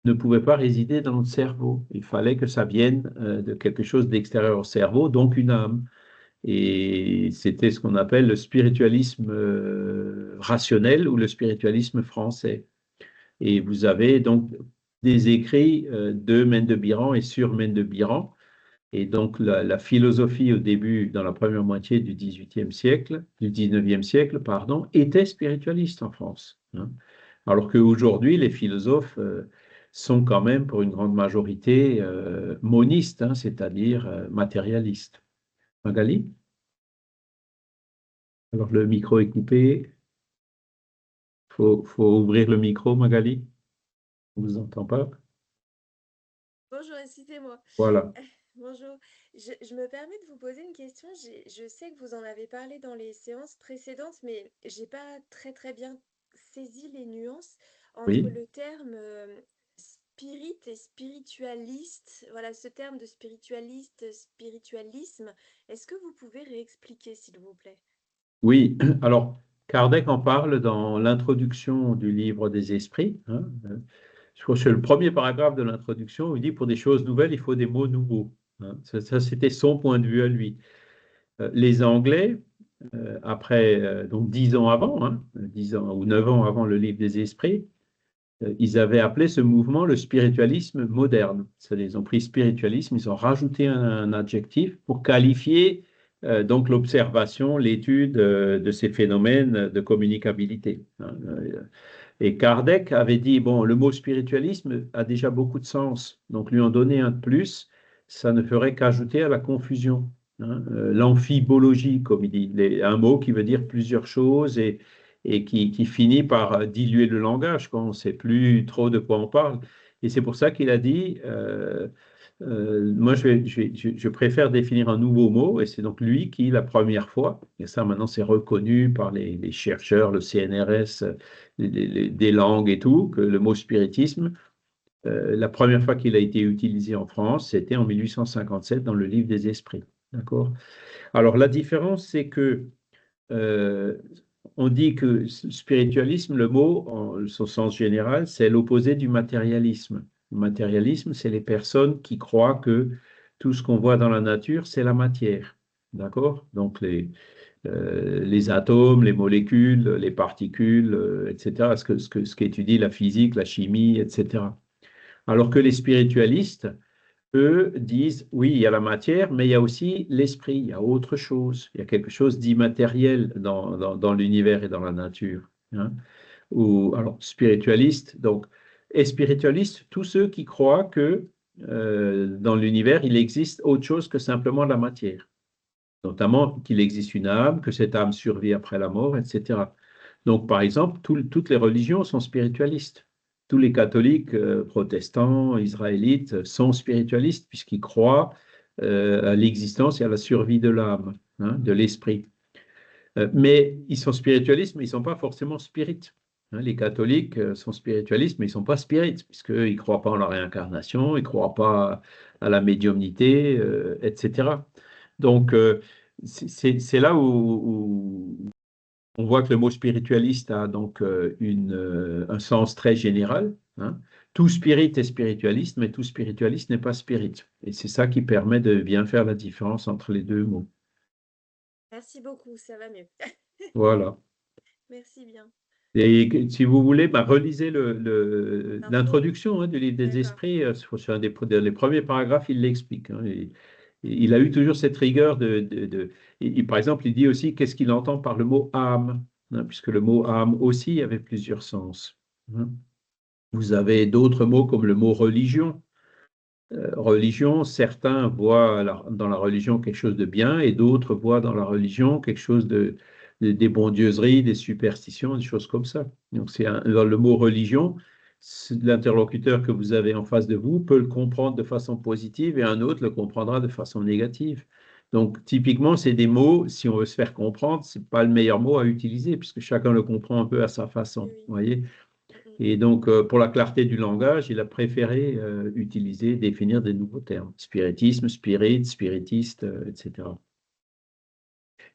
ne pouvait pas résider dans notre cerveau. Il fallait que ça vienne de quelque chose d'extérieur au cerveau, donc une âme. Et c'était ce qu'on appelle le spiritualisme rationnel ou le spiritualisme français. Et vous avez donc des écrits de Maine de Biran et sur Maine de Biran. Et donc la philosophie au début, dans la première moitié du du 19e siècle, pardon, était spiritualiste en France. Hein. Alors qu'aujourd'hui, les philosophes sont quand même, pour une grande majorité, monistes, hein, c'est-à-dire matérialistes. Magali? Alors, le micro est coupé. Faut ouvrir le micro, Magali. On ne vous entend pas. Bonjour, excusez-moi. Voilà. Bonjour. Je me permets de vous poser une question. Je sais que vous en avez parlé dans les séances précédentes, mais j'ai pas très bien saisi les nuances entre Oui, le terme spirit et spiritualiste. Voilà, ce terme de spiritualiste, spiritualisme. Est-ce que vous pouvez réexpliquer, s'il vous plaît? oui. Alors, Kardec en parle dans l'introduction du livre des esprits, hein. Je crois que c'est le premier paragraphe de l'introduction où il dit pour des choses nouvelles, il faut des mots nouveaux, hein. Ça, c'était son point de vue à lui. Les Anglais, après, donc 10 ans avant, hein, 10 ans ou 9 ans avant le livre des esprits, ils avaient appelé ce mouvement le spiritualisme moderne. Ils ont pris spiritualisme, ils ont rajouté un adjectif pour qualifier donc l'observation, l'étude de ces phénomènes de communicabilité, hein. Et Kardec avait dit, bon, le mot spiritualisme a déjà beaucoup de sens, donc lui en donner un de plus, ça ne ferait qu'ajouter à la confusion, hein. L'amphibologie, comme il dit, un mot qui veut dire plusieurs choses et qui finit par diluer le langage, quand on ne sait plus trop de quoi on parle. Et c'est pour ça qu'il a dit, moi je préfère définir un nouveau mot, et c'est donc lui qui, la première fois, et ça maintenant c'est reconnu par les chercheurs, le CNRS, des langues et tout, que le mot spiritisme, la première fois qu'il a été utilisé en France, c'était en 1857 dans le livre des esprits. D'accord? Alors la différence, c'est que euh, on dit que spiritualisme, le mot, en son sens général, c'est l'opposé du matérialisme. Le matérialisme, c'est les personnes qui croient que tout ce qu'on voit dans la nature, c'est la matière. D'accord? Donc les atomes, les molécules, les particules, etc., ce qu'étudie la physique, la chimie, etc. Alors que les spiritualistes, eux, disent, oui, il y a la matière, mais il y a aussi l'esprit, il y a autre chose, il y a quelque chose d'immatériel dans l'univers et dans la nature, hein. Ou, alors, spiritualiste, donc, et spiritualiste, tous ceux qui croient que dans l'univers, il existe autre chose que simplement la matière, notamment qu'il existe une âme, que cette âme survit après la mort, etc. Donc, par exemple, toutes les religions sont spiritualistes. Tous les catholiques, protestants, israélites sont spiritualistes puisqu'ils croient à l'existence et à la survie de l'âme, hein, de l'esprit. Mais ils sont spiritualistes, mais ils ne sont pas forcément spirites, hein. Les catholiques sont spiritualistes, mais ils ne sont pas spirites, puisqu'ils ne croient pas en la réincarnation, ils ne croient pas à la médiumnité, etc. Donc, c'est là où on voit que le mot spiritualiste a donc un sens très général, hein. Tout spirit est spiritualiste, mais tout spiritualiste n'est pas spirit. Et c'est ça qui permet de bien faire la différence entre les deux mots. Merci beaucoup, ça va mieux. Voilà. Merci bien. Et si vous voulez, relisez L'intro? l'introduction, hein, du livre des D'accord. esprits. C'est un des premiers paragraphes, il l'explique, hein. Il a eu toujours cette rigueur par exemple, il dit aussi qu'est-ce qu'il entend par le mot âme, hein, puisque le mot âme aussi avait plusieurs sens, hein. Vous avez d'autres mots comme le mot religion. Religion, certains voient dans la religion quelque chose de bien et d'autres voient dans la religion quelque chose des bondieuseries, des superstitions, des choses comme ça. Donc, dans le mot religion, l'interlocuteur que vous avez en face de vous peut le comprendre de façon positive et un autre le comprendra de façon négative. Donc, typiquement, c'est des mots, si on veut se faire comprendre, ce n'est pas le meilleur mot à utiliser puisque chacun le comprend un peu à sa façon. Oui. Vous voyez? Mm. Et donc, pour la clarté du langage, il a préféré définir des nouveaux termes. Spiritisme, spirit, spiritiste, etc.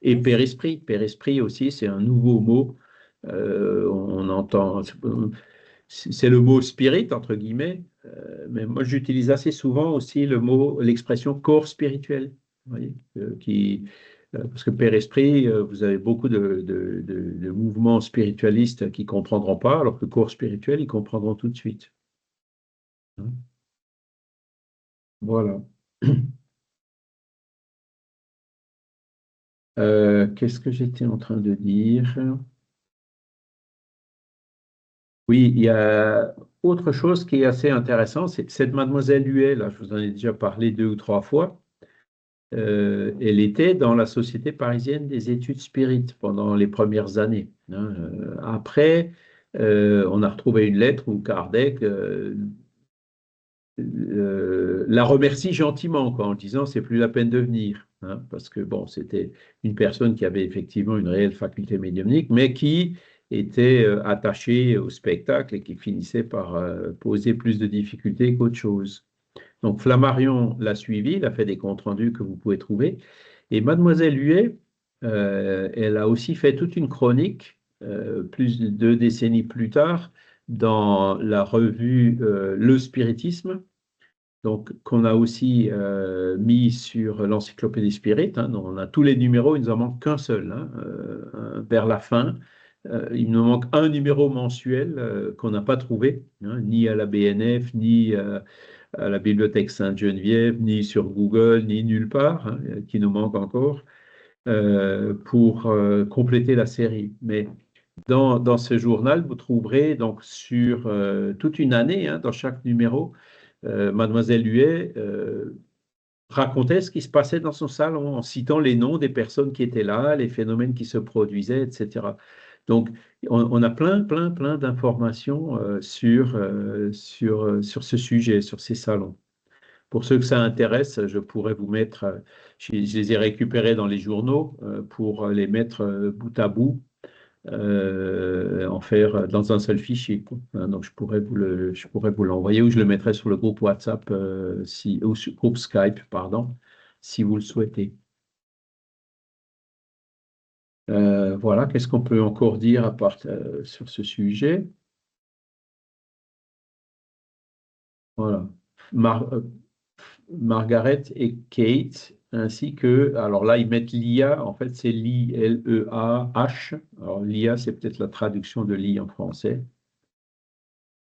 Et Merci. père-esprit aussi, c'est un nouveau mot. On entend, c'est le mot spirit, entre guillemets, mais moi j'utilise assez souvent aussi l'expression corps spirituel. Vous voyez, parce que père-esprit, vous avez beaucoup de mouvements spiritualistes qui ne comprendront pas, alors que corps spirituel, ils comprendront tout de suite, hein. Voilà. Qu'est-ce que j'étais en train de dire? Oui, il y a autre chose qui est assez intéressant, c'est cette mademoiselle Huet, là, je vous en ai déjà parlé 2 ou 3 fois. Elle était dans la Société parisienne des études spirites pendant les premières années, hein. Après, on a retrouvé une lettre où Kardec la remercie gentiment, quoi, en disant c'est plus la peine de venir, hein, parce que bon, c'était une personne qui avait effectivement une réelle faculté médiumnique, mais qui était attachée au spectacle et qui finissait par poser plus de difficultés qu'autre chose. Donc Flammarion l'a suivi, il a fait des comptes rendus que vous pouvez trouver, et Mademoiselle Huet, elle a aussi fait toute une chronique, plus de 2 décennies plus tard, dans la revue Le Spiritisme, donc qu'on a aussi mis sur l'Encyclopédie Spirit. Hein, on a tous les numéros, il ne nous en manque qu'un seul, hein, vers la fin. Il nous manque un numéro mensuel qu'on n'a pas trouvé, hein, ni à la BNF, ni à la Bibliothèque Sainte-Geneviève, ni sur Google, ni nulle part, hein, qui nous manque encore, pour compléter la série. Mais dans ce journal, vous trouverez donc sur toute une année, hein, dans chaque numéro, Mademoiselle Huet racontait ce qui se passait dans son salon en citant les noms des personnes qui étaient là, les phénomènes qui se produisaient, etc. Donc, on a plein d'informations sur ce sujet, sur ces salons. Pour ceux que ça intéresse, je pourrais vous mettre, je les ai récupérés dans les journaux pour les mettre bout à bout, en faire dans un seul fichier, quoi. Hein, donc je pourrais vous l'envoyer ou je le mettrai sur le groupe WhatsApp, ou sur le groupe Skype, pardon, si vous le souhaitez. Voilà, qu'est-ce qu'on peut encore dire à part sur ce sujet? Voilà. Margaret et Kate, ainsi que, alors là, ils mettent l'IA, en fait, c'est L-E-A-H. Alors, l'IA, c'est peut-être la traduction de l'I en français.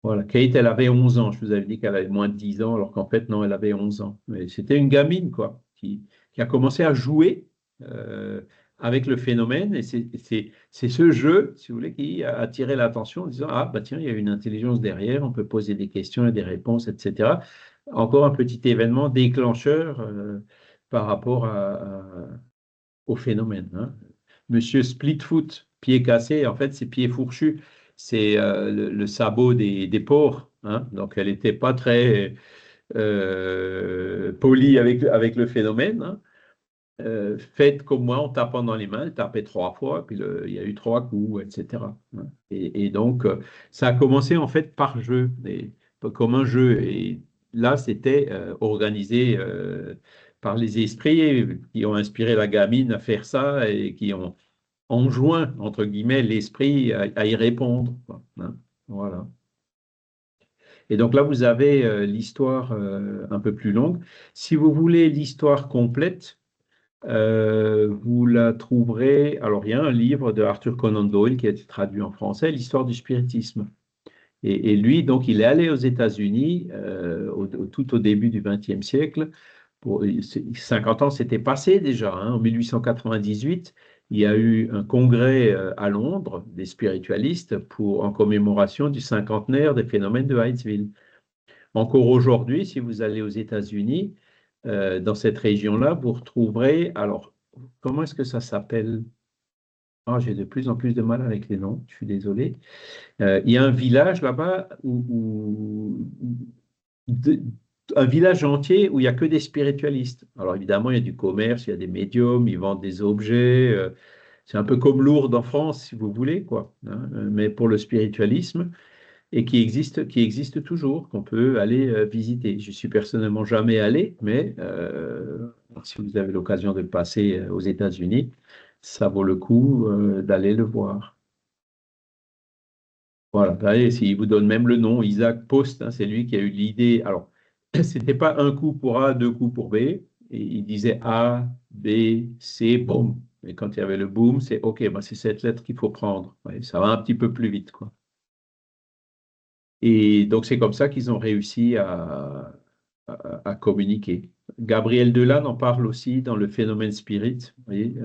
Voilà, Kate, elle avait 11 ans. Je vous avais dit qu'elle avait moins de 10 ans, alors qu'en fait, non, elle avait 11 ans. Mais c'était une gamine, quoi, qui a commencé à jouer avec le phénomène. Et c'est ce jeu, si vous voulez, qui a attiré l'attention en disant, ah, bah tiens, il y a une intelligence derrière, on peut poser des questions et des réponses, etc. Encore un petit événement déclencheur par rapport au phénomène. Hein. Monsieur Splitfoot, pied cassé, en fait, c'est pied fourchu. C'est le sabot des porcs. Hein. Donc, elle n'était pas très polie avec le phénomène. Hein. Faites comme moi en tapant dans les mains, elle tapait 3 fois, puis il y a eu 3 coups, etc. Hein. Et donc, ça a commencé en fait par jeu, comme un jeu. Et là, c'était organisé par les esprits qui ont inspiré la gamine à faire ça et qui ont enjoint, entre guillemets, l'esprit à y répondre. Quoi, hein. Voilà. Et donc là, vous avez l'histoire un peu plus longue. Si vous voulez l'histoire complète, vous la trouverez. Alors, il y a un livre de Arthur Conan Doyle qui a été traduit en français, L'histoire du spiritisme. Et lui, donc, il est allé aux États-Unis tout au début du XXe siècle. 50 ans s'étaient passés déjà. Hein. En 1898, il y a eu un congrès à Londres des spiritualistes en commémoration du cinquantenaire des phénomènes de Hightsville. Encore aujourd'hui, si vous allez aux États-Unis, dans cette région-là, vous retrouverez, alors, comment est-ce que ça s'appelle? Ah, j'ai de plus en plus de mal avec les noms, je suis désolé. Il y a un village là-bas, un village entier où il n'y a que des spiritualistes. Alors évidemment, il y a du commerce, il y a des médiums, ils vendent des objets. C'est un peu comme Lourdes en France, si vous voulez, quoi. Hein, mais pour le spiritualisme, et qui existe toujours, qu'on peut aller visiter. Je suis personnellement jamais allé, mais si vous avez l'occasion de passer aux États-Unis, ça vaut le coup d'aller le voir. Voilà, il vous donne même le nom, Isaac Post, hein, c'est lui qui a eu l'idée. Alors, c'était pas un coup pour A, 2 coups pour B, et il disait A, B, C, boum. Et quand il y avait le boom, c'est OK, bah, c'est cette lettre qu'il faut prendre. Ouais, ça va un petit peu plus vite, quoi. Et donc, c'est comme ça qu'ils ont réussi à communiquer. Gabriel Delanne en parle aussi dans le phénomène spirit. Vous voyez,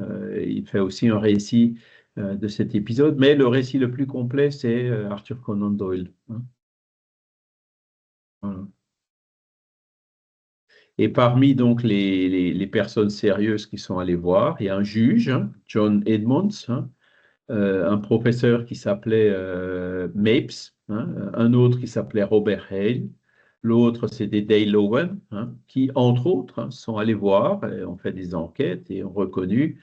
il fait aussi un récit de cet épisode, mais le récit le plus complet, c'est Arthur Conan Doyle. Hein. Voilà. Et parmi donc les personnes sérieuses qui sont allées voir, il y a un juge, hein, John Edmonds, hein, un professeur qui s'appelait Mapes, hein, un autre qui s'appelait Robert Hale, L'autre, c'était Dale Lowen, hein, qui, entre autres, hein, sont allés voir, ont fait des enquêtes et ont reconnu,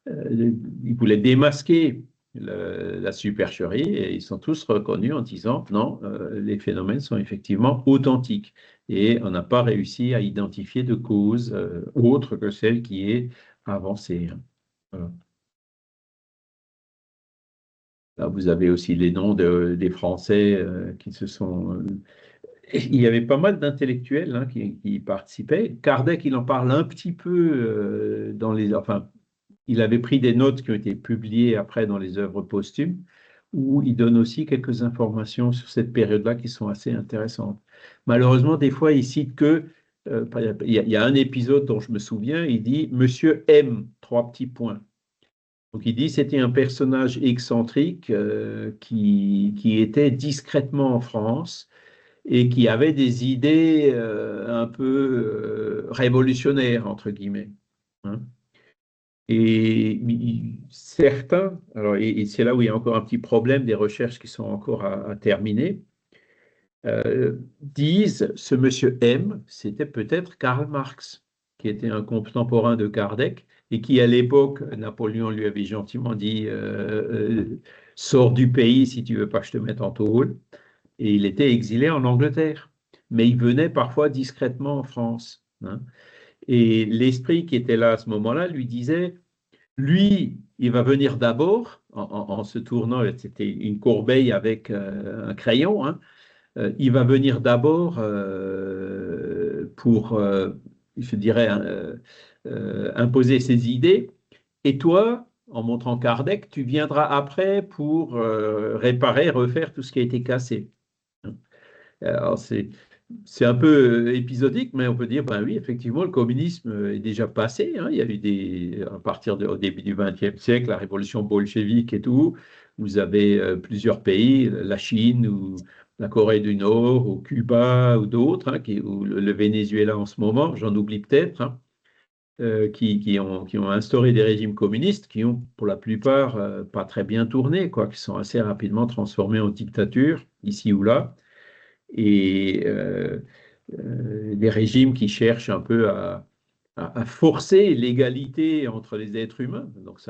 ils voulaient démasquer la supercherie et ils sont tous reconnus en disant non, les phénomènes sont effectivement authentiques et on n'a pas réussi à identifier de cause autre que celle qui est avancée. Voilà. Là, vous avez aussi les noms des Français qui se sont... il y avait pas mal d'intellectuels hein, qui y participaient. Kardec, il en parle un petit peu dans les... Enfin, il avait pris des notes qui ont été publiées après dans les œuvres posthumes, où il donne aussi quelques informations sur cette période-là qui sont assez intéressantes. Malheureusement, des fois, il cite que... il y a un épisode dont je me souviens, il dit « Monsieur M », 3 petits points. Donc il dit c'était un personnage excentrique qui était discrètement en France et qui avait des idées un peu révolutionnaires, entre guillemets. Hein. Et certains, alors, et c'est là où il y a encore un petit problème des recherches qui sont encore à terminer, disent ce monsieur M, c'était peut-être Karl Marx, qui était un contemporain de Kardec, et qui, à l'époque, Napoléon lui avait gentiment dit sors du pays si tu veux pas que je te mette en tôle. Et il était exilé en Angleterre. Mais il venait parfois discrètement en France. Hein. Et l'esprit qui était là à ce moment-là lui disait lui, il va venir d'abord, en se tournant, c'était une corbeille avec un crayon, hein, il va venir d'abord pour, je dirais, imposer ses idées, et toi, en montrant Kardec, tu viendras après pour réparer, refaire tout ce qui a été cassé. Alors, c'est un peu épisodique, mais on peut dire, ben oui, effectivement, le communisme est déjà passé. Hein. Il y a eu à partir au début du XXe siècle, la révolution bolchevique et tout. Vous avez plusieurs pays, la Chine ou la Corée du Nord ou Cuba ou d'autres, hein, ou le Venezuela en ce moment, j'en oublie peut-être, hein, qui ont instauré des régimes communistes qui ont, pour la plupart, pas très bien tourné, quoi, qui sont assez rapidement transformés en dictature, ici ou là. Et des régimes qui cherchent un peu à forcer l'égalité entre les êtres humains. Donc,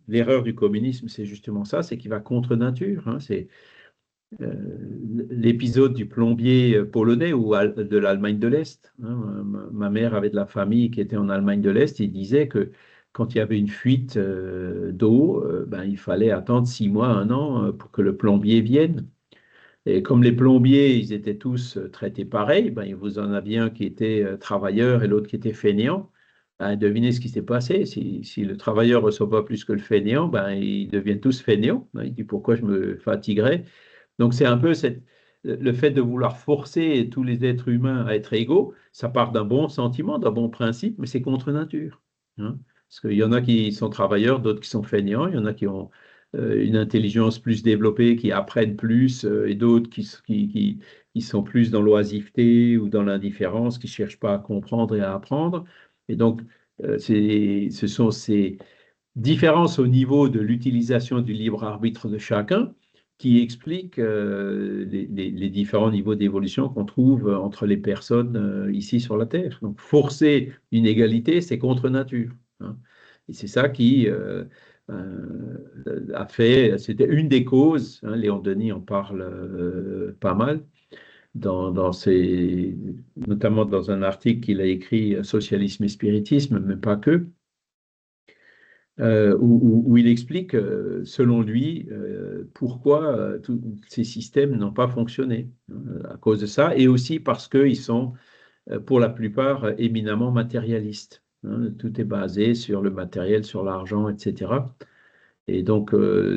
l'erreur du communisme, c'est justement ça, c'est qu'il va contre nature. Hein, c'est l'épisode du plombier polonais ou de l'Allemagne de l'Est. Hein. Ma mère avait de la famille qui était en Allemagne de l'Est. Il disait que quand il y avait une fuite d'eau, ben, il fallait attendre 6 mois, 1 an pour que le plombier vienne. Et comme les plombiers, ils étaient tous traités pareil, ben, vous en aviez un qui était travailleur et l'autre qui était fainéant. Ben, devinez ce qui s'est passé. Si le travailleur ne reçoit pas plus que le fainéant, ben, ils deviennent tous fainéants. Il dit pourquoi je me fatiguerais. Donc c'est un peu le fait de vouloir forcer tous les êtres humains à être égaux, ça part d'un bon sentiment, d'un bon principe, mais c'est contre nature. Hein. Parce qu'il y en a qui sont travailleurs, d'autres qui sont fainéants, il y en a qui ont une intelligence plus développée, qui apprennent plus, et d'autres qui sont plus dans l'oisiveté ou dans l'indifférence, qui ne cherchent pas à comprendre et à apprendre. Et donc, ce sont ces différences au niveau de l'utilisation du libre arbitre de chacun qui expliquent les différents niveaux d'évolution qu'on trouve entre les personnes ici sur la Terre. Donc, forcer une égalité, c'est contre nature. Hein. Et c'est ça qui a fait, c'était une des causes, hein, Léon Denis en parle pas mal, notamment dans un article qu'il a écrit Socialisme et spiritisme, mais pas que, où il explique, selon lui, pourquoi tous ces systèmes n'ont pas fonctionné à cause de ça, et aussi parce qu'ils sont, pour la plupart, éminemment matérialistes. Hein. Tout est basé sur le matériel, sur l'argent, etc. Et donc,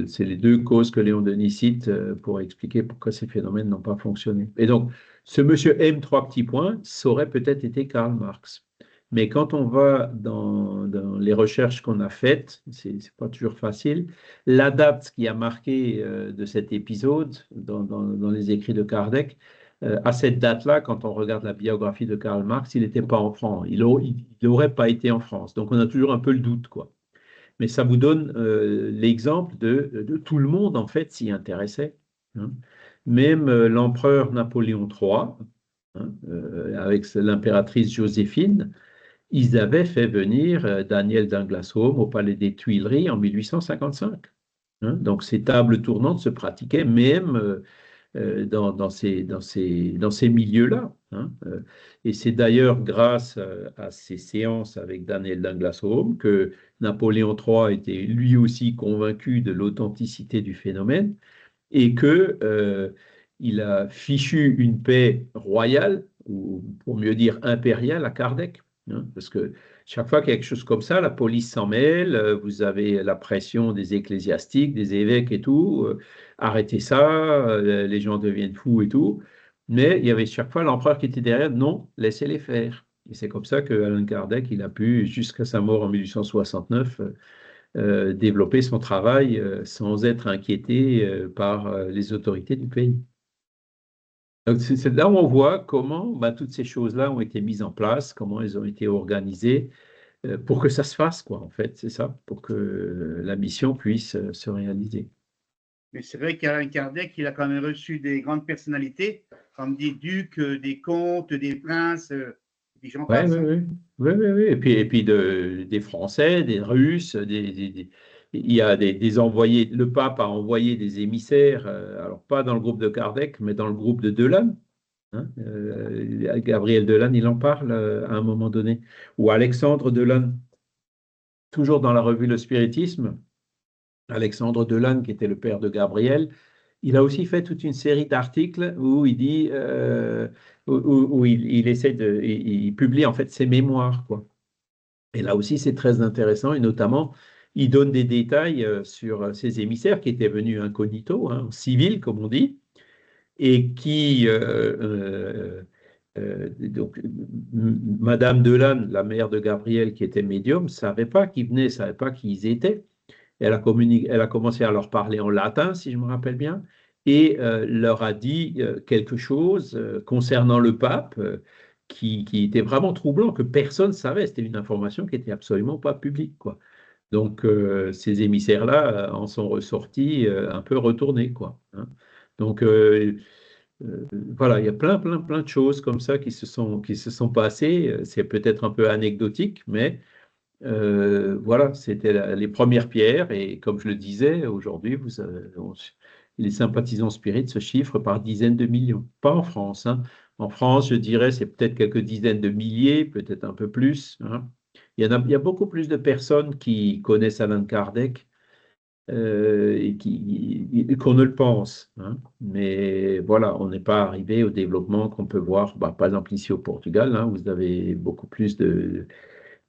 c'est les deux causes que Léon Denis cite pour expliquer pourquoi ces phénomènes n'ont pas fonctionné. Et donc, ce monsieur M, 3 petits points, ça aurait peut-être été Karl Marx. Mais quand on va dans les recherches qu'on a faites, c'est pas toujours facile, la date qui a marqué de cet épisode dans les écrits de Kardec, à cette date-là, quand on regarde la biographie de Karl Marx, il n'était pas en France. Il n'aurait pas été en France. Donc, on a toujours un peu le doute, quoi. Mais ça vous donne l'exemple de tout le monde, en fait, s'y intéressait. Hein. même l'empereur Napoléon III, hein, avec l'impératrice Joséphine, ils avaient fait venir Daniel d'Inglasholm au Palais des Tuileries en 1855. Hein. Donc ces tables tournantes se pratiquaient même dans ces milieux-là. Hein. Et c'est d'ailleurs grâce à ces séances avec Daniel d'Inglasholm que Napoléon III était lui aussi convaincu de l'authenticité du phénomène et qu'il a fichu une paix royale, ou pour mieux dire impériale, à Kardec. Hein, parce que chaque fois qu'il y a quelque chose comme ça, la police s'en mêle, vous avez la pression des ecclésiastiques, des évêques et tout, arrêtez ça, les gens deviennent fous et tout. Mais il y avait chaque fois l'empereur qui était derrière, non, laissez-les faire. Et c'est comme ça que Allan Kardec, il a pu, jusqu'à sa mort en 1869, développer son travail sans être inquiété par les autorités du pays. Donc c'est là où on voit comment toutes ces choses-là ont été mises en place, comment elles ont été organisées pour que ça se fasse, quoi, en fait, c'est ça, pour que la mission puisse se réaliser. Mais c'est vrai qu'Allan Kardec, il a quand même reçu des grandes personnalités, comme des ducs, des comtes, des princes, des gens Ouais, passent. oui. Et puis des Français, des Russes, il y a des envoyés. Le pape a envoyé des émissaires, alors pas dans le groupe de Kardec, mais dans le groupe de Delanne. Hein, Gabriel Delanne, il en parle à un moment donné. Ou Alexandre Delanne, toujours dans la revue Le Spiritisme. Alexandre Delanne, qui était le père de Gabriel, il a aussi fait toute une série d'articles où il dit, où il essaie il publie en fait ses mémoires, quoi. Et là aussi, c'est très intéressant, et notamment, il donne des détails sur ces émissaires qui étaient venus incognito, hein, en civil, comme on dit, et qui, donc, Madame Delanne, la mère de Gabriel, qui était médium, ne savait pas qui venaient, ne savait pas qui ils étaient. Elle a commencé à leur parler en latin, si je me rappelle bien, et leur a dit quelque chose concernant le pape qui était vraiment troublant, que personne ne savait. C'était une information qui n'était absolument pas publique, quoi. Donc, ces émissaires-là en sont ressortis un peu retournés, quoi. Hein. Donc, voilà, il y a plein de choses comme ça qui se sont passées. C'est peut-être un peu anecdotique, mais voilà, c'était les premières pierres. Et comme je le disais, aujourd'hui, les sympathisants spirites se chiffrent par dizaines de millions. Pas en France. Hein. En France, je dirais, c'est peut-être quelques dizaines de milliers, peut-être un peu plus. Hein. Il y a beaucoup plus de personnes qui connaissent Allan Kardec et qu'on ne le pense. Hein. Mais voilà, on n'est pas arrivé au développement qu'on peut voir, par exemple ici au Portugal, hein, vous avez beaucoup plus de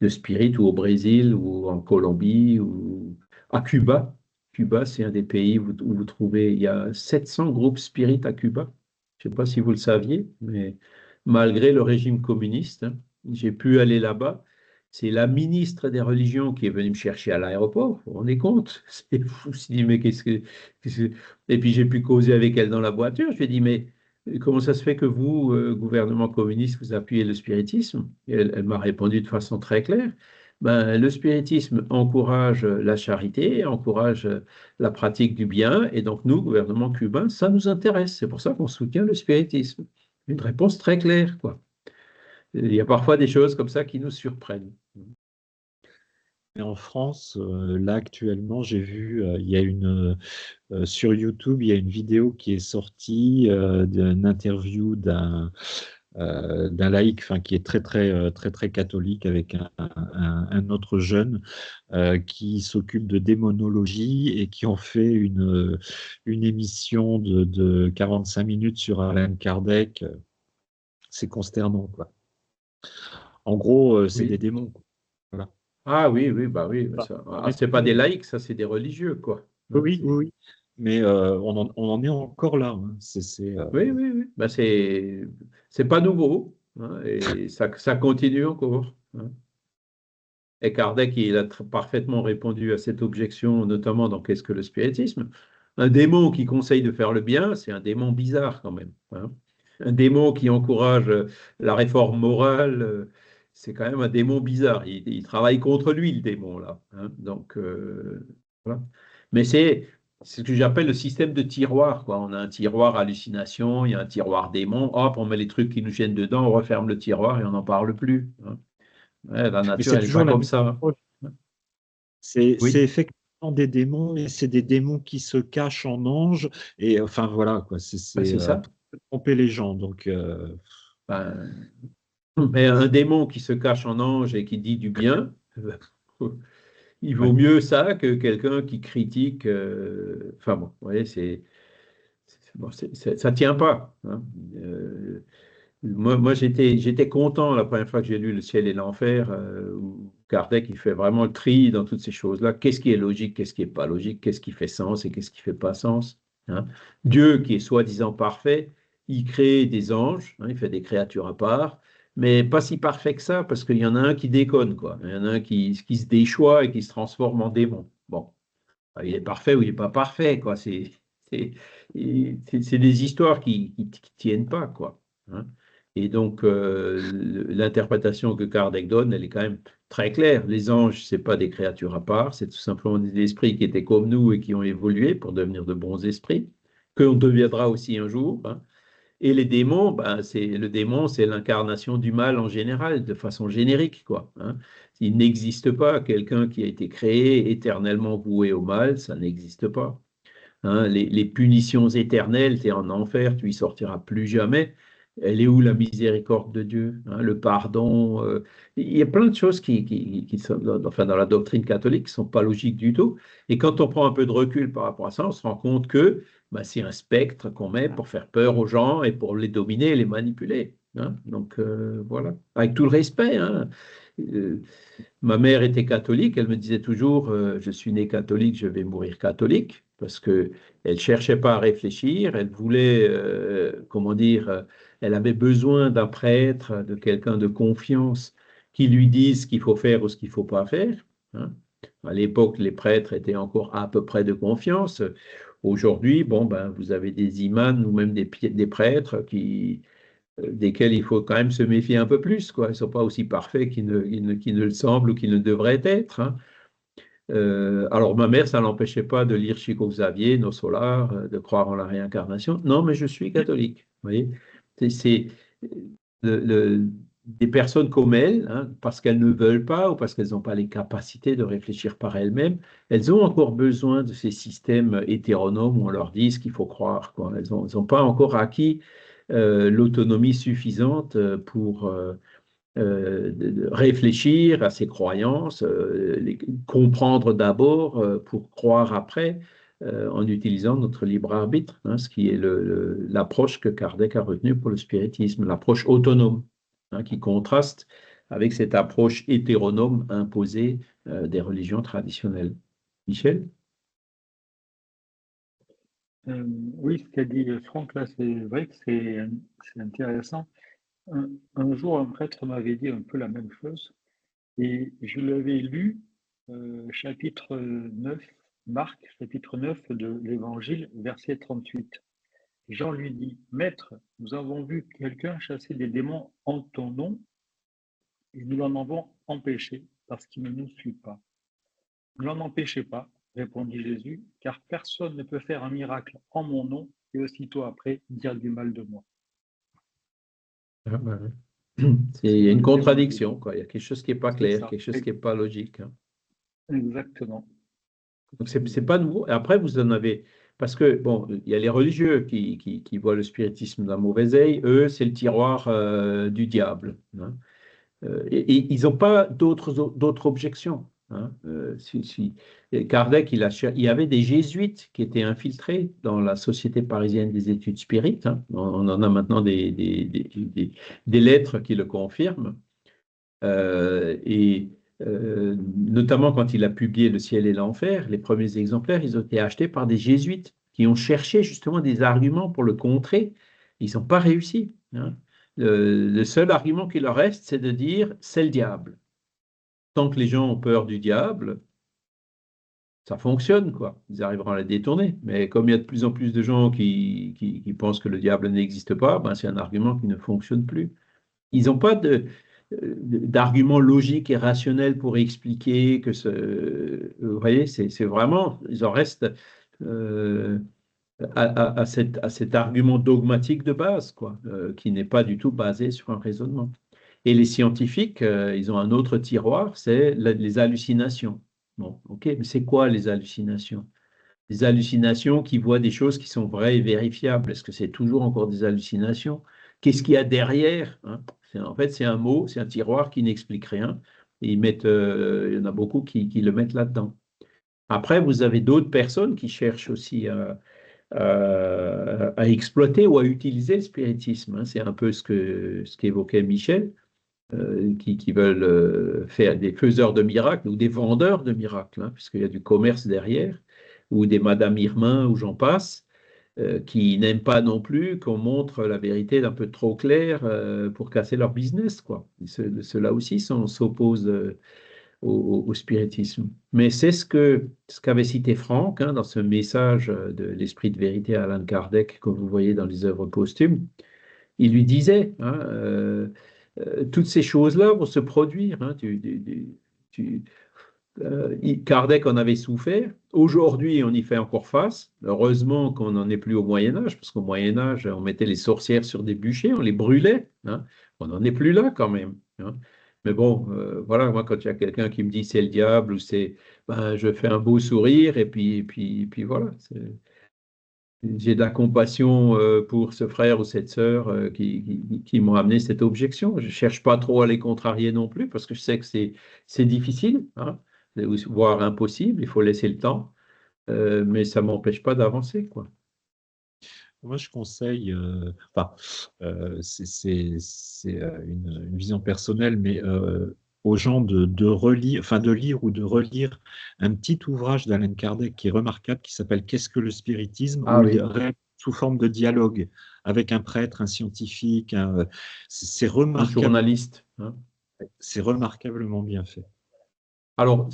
spirit, ou au Brésil, ou en Colombie, ou à Cuba. Cuba, c'est un des pays où vous trouvez, il y a 700 groupes spirit à Cuba. Je ne sais pas si vous le saviez, mais malgré le régime communiste, hein, j'ai pu aller là-bas. C'est la ministre des Religions qui est venue me chercher à l'aéroport. On est compte? C'est fou. Je me suis dit, mais Et puis j'ai pu causer avec elle dans la voiture. Je lui ai dit, mais comment ça se fait que vous, gouvernement communiste, vous appuyez le spiritisme? Et elle m'a répondu de façon très claire. Ben, le spiritisme encourage la charité, encourage la pratique du bien, et donc nous, gouvernement cubain, ça nous intéresse. C'est pour ça qu'on soutient le spiritisme. Une réponse très claire, quoi. Il y a parfois des choses comme ça qui nous surprennent. Et en France, là actuellement, j'ai vu, il y a sur YouTube, il y a une vidéo qui est sortie d'une interview d'un laïc, enfin qui est très catholique, avec un autre jeune qui s'occupe de démonologie et qui ont fait une émission de 45 minutes sur Allan Kardec. C'est consternant, quoi. En gros, c'est des Oui. démons, quoi. Voilà. Ah oui, bah oui. C'est pas des laïcs, ça, c'est des religieux, quoi. Hein, Oui. Mais on en est encore là. Hein. Oui. Ben, c'est pas nouveau, hein, et ça continue encore. Hein. Et Kardec, il a parfaitement répondu à cette objection, notamment dans Qu'est-ce que le spiritisme? Un démon qui conseille de faire le bien, c'est un démon bizarre quand même. Hein. Un démon qui encourage la réforme morale, c'est quand même un démon bizarre. Il travaille contre lui, le démon, là. Hein. Donc, voilà. Mais c'est ce que j'appelle le système de tiroir, quoi. On a un tiroir hallucination, il y a un tiroir démon, hop, on met les trucs qui nous gênent dedans, on referme le tiroir et on n'en parle plus, hein. Ouais, la Mais nature, c'est elle n'est pas toujours la comme même ça. chose. C'est Oui, effectivement des démons, mais c'est des démons qui se cachent en anges. Et enfin, voilà, quoi. ben, c'est ça. Pour tromper les gens. Donc, Ben, mais un démon qui se cache en ange et qui dit du bien, il vaut ouais. mieux ça que quelqu'un qui critique. Enfin bon, vous voyez, bon, ça tient pas, hein. Moi j'étais content la première fois que j'ai lu Le ciel et l'enfer, où Kardec il fait vraiment le tri dans toutes ces choses-là. Qu'est-ce qui est logique, qu'est-ce qui n'est pas logique, qu'est-ce qui fait sens et qu'est-ce qui fait pas sens, hein. Dieu qui est soi-disant parfait, il crée des anges, hein, il fait des créatures à part, mais pas si parfait que ça, parce qu'il y en a un qui déconne, quoi. Il y en a un qui se déchoit et qui se transforme en démon. Bon, il est parfait ou il n'est pas parfait, quoi. C'est c'est des histoires qui tiennent pas, quoi, hein. Et donc, l'interprétation que Kardec donne, elle est quand même très claire. Les anges, c'est pas des créatures à part, c'est tout simplement des esprits qui étaient comme nous et qui ont évolué pour devenir de bons esprits, qu'on deviendra aussi un jour, hein. Et les démons, ben, le démon, c'est l'incarnation du mal en général, de façon générique, quoi, hein. Il n'existe pas quelqu'un qui a été créé éternellement voué au mal, ça n'existe pas, hein. Les punitions éternelles, tu es en enfer, tu y sortiras plus jamais. Elle est où la miséricorde de Dieu, hein, le pardon, il y a plein de choses qui sont enfin, dans la doctrine catholique qui ne sont pas logiques du tout. Et quand on prend un peu de recul par rapport à ça, on se rend compte que bah, c'est un spectre qu'on met pour faire peur aux gens et pour les dominer et les manipuler, hein. Donc voilà, avec tout le respect, hein. Euh, Ma mère était catholique, elle me disait toujours, je suis né catholique, je vais mourir catholique, parce que elle cherchait pas à réfléchir, elle voulait, comment dire, elle avait besoin d'un prêtre, de quelqu'un de confiance qui lui dise ce qu'il faut faire ou ce qu'il faut pas faire, hein. À l'époque, les prêtres étaient encore à peu près de confiance. Aujourd'hui, bon, ben, vous avez des imams ou même des prêtres desquels il faut quand même se méfier un peu plus, quoi. Ils ne sont pas aussi parfaits qu'ils ne le semblent ou qu'ils ne devraient être, hein. Alors, ma mère, ça ne l'empêchait pas de lire Chico Xavier, Nos Solars, de croire en la réincarnation. Non, mais je suis catholique. Vous voyez, c'est des personnes comme elles, hein, parce qu'elles ne veulent pas ou parce qu'elles n'ont pas les capacités de réfléchir par elles-mêmes, elles ont encore besoin de ces systèmes hétéronomes où on leur dit ce qu'il faut croire, quoi. Elles n'ont pas encore acquis l'autonomie suffisante pour de réfléchir à ses croyances, les comprendre d'abord pour croire après, en utilisant notre libre arbitre, hein, ce qui est l'approche que Kardec a retenue pour le spiritisme, l'approche autonome, hein, qui contraste avec cette approche hétéronome imposée des religions traditionnelles. Michel? Oui, ce qu'a dit Franck, là, c'est vrai que c'est intéressant. Un jour, un prêtre m'avait dit un peu la même chose, et je l'avais lu, chapitre 9, Marc, chapitre 9 de l'Évangile, verset 38. Jean lui dit, Maître, nous avons vu quelqu'un chasser des démons en ton nom, et nous l'en avons empêché, parce qu'il ne nous suit pas. Ne l'en empêchez pas, répondit Jésus, car personne ne peut faire un miracle en mon nom et aussitôt après dire du mal de moi. Ah, bah, il y a une contradiction, quoi. Il y a quelque chose qui n'est pas clair, ça. quelque chose qui n'est pas logique, hein. Exactement. Donc, c'est pas nouveau. Et après, vous en avez. Parce que, bon, il y a les religieux qui voient le spiritisme d'un mauvais œil. Eux, c'est le tiroir du diable, hein. Et ils n'ont pas d'autres objections, hein. Et Kardec, il y avait des jésuites qui étaient infiltrés dans la Société parisienne des études spirites, hein. On en a maintenant des lettres qui le confirment. Et notamment quand il a publié Le ciel et l'enfer, les premiers exemplaires, ils ont été achetés par des jésuites qui ont cherché justement des arguments pour le contrer. Ils n'ont pas réussi, hein. Le seul argument qui leur reste, c'est de dire c'est le diable. Tant que les gens ont peur du diable, ça fonctionne, quoi. Ils arriveront à la détourner. Mais comme il y a de plus en plus de gens qui pensent que le diable n'existe pas, ben c'est un argument qui ne fonctionne plus. Ils n'ont pas d'arguments logiques et rationnels pour expliquer que vous voyez, c'est vraiment, ils en restent à cet argument dogmatique de base, quoi, qui n'est pas du tout basé sur un raisonnement. Et les scientifiques, ils ont un autre tiroir, c'est les hallucinations. Bon, ok, mais c'est quoi les hallucinations? Des hallucinations qui voient des choses qui sont vraies et vérifiables. Est-ce que c'est toujours encore des hallucinations? Qu'est-ce qu'il y a derrière, hein? En fait, c'est un mot, c'est un tiroir qui n'explique rien. Et il y en a beaucoup qui le mettent là-dedans. Après, vous avez d'autres personnes qui cherchent aussi à exploiter ou à utiliser le spiritisme, hein. C'est un peu ce qu'évoquait Michel, qui veulent faire des faiseurs de miracles ou des vendeurs de miracles, hein, puisqu'il y a du commerce derrière, ou des Madame Irmin, ou j'en passe, qui n'aiment pas non plus qu'on montre la vérité d'un peu trop claire pour casser leur business, quoi. Ceux-là aussi s'opposent au spiritisme. Mais c'est ce qu'avait cité Franck, hein, dans ce message de l'esprit de vérité à Allan Kardec, que vous voyez dans les œuvres posthumes. Il lui disait, hein, toutes ces choses-là vont se produire, hein, Kardec en avait souffert. Aujourd'hui, on y fait encore face. Heureusement qu'on n'en est plus au Moyen-Âge, parce qu'au Moyen-Âge, on mettait les sorcières sur des bûchers, on les brûlait, hein. On n'en est plus là quand même, hein. Mais bon, voilà, moi, quand il y a quelqu'un qui me dit c'est le diable, ou ben, je fais un beau sourire, et puis voilà. J'ai de la compassion pour ce frère ou cette sœur qui m'ont amené cette objection. Je ne cherche pas trop à les contrarier non plus, parce que je sais que c'est difficile, hein, voire impossible, il faut laisser le temps, mais ça ne m'empêche pas d'avancer, quoi. Moi, je conseille, c'est une vision personnelle, mais aux gens de relire, enfin de lire ou de relire un petit ouvrage d'Allan Kardec qui est remarquable, qui s'appelle Qu'est-ce que le spiritisme, Ah où oui. il répond sous forme de dialogue avec un prêtre, un scientifique. C'est Un remarquable, journaliste, hein. c'est remarquablement bien fait. Alors,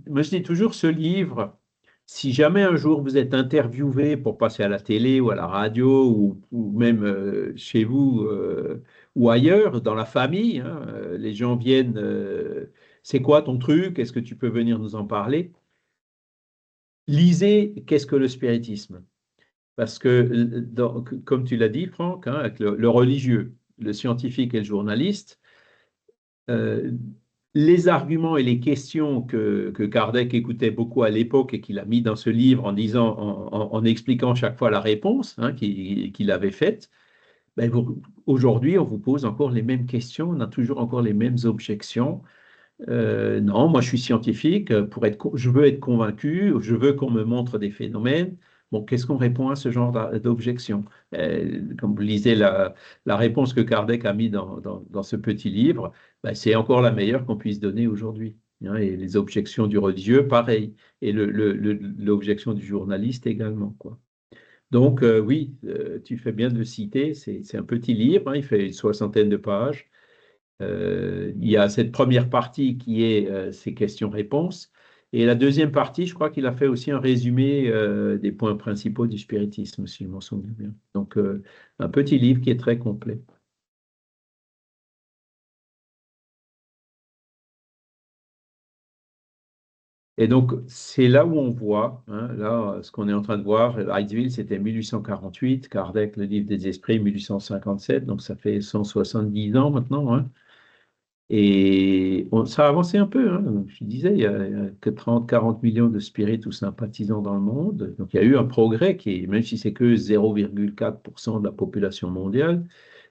moi je dis toujours, ce livre, si jamais un jour vous êtes interviewé pour passer à la télé ou à la radio, ou même chez vous ou ailleurs, dans la famille, hein, les gens viennent, c'est quoi ton truc? Est-ce que tu peux venir nous en parler? Lisez Qu'est-ce que le spiritisme? Parce que, comme tu l'as dit, Franck, hein, avec le religieux, le scientifique et le journaliste, les arguments et les questions que Kardec écoutait beaucoup à l'époque et qu'il a mis dans ce livre en expliquant chaque fois la réponse, hein, qu'il avait faite, ben aujourd'hui, on vous pose encore les mêmes questions, on a toujours encore les mêmes objections. Non, moi je suis scientifique, je veux être convaincu, je veux qu'on me montre des phénomènes. Bon, qu'est-ce qu'on répond à ce genre d'objection? Comme vous lisez la réponse que Kardec a mis dans ce petit livre, ben, c'est encore la meilleure qu'on puisse donner aujourd'hui, hein. Et les objections du religieux, pareil. Et l'objection du journaliste également, quoi. Donc, oui, tu fais bien de le citer, c'est un petit livre, hein, il fait une 60aine de pages. Il y a cette première partie qui est ces questions-réponses. Et la deuxième partie, je crois qu'il a fait aussi un résumé des points principaux du spiritisme, si je m'en souviens bien. Donc, un petit livre qui est très complet. Et donc, c'est là où on voit, hein, là, ce qu'on est en train de voir, Heidsville, c'était 1848, Kardec, le livre des esprits, 1857, donc ça fait 170 ans maintenant, hein. Et ça a avancé un peu, hein. Je disais, il y a que 30-40 millions de spirites ou sympathisants dans le monde. Donc il y a eu un progrès qui, même si c'est que 0,4% de la population mondiale,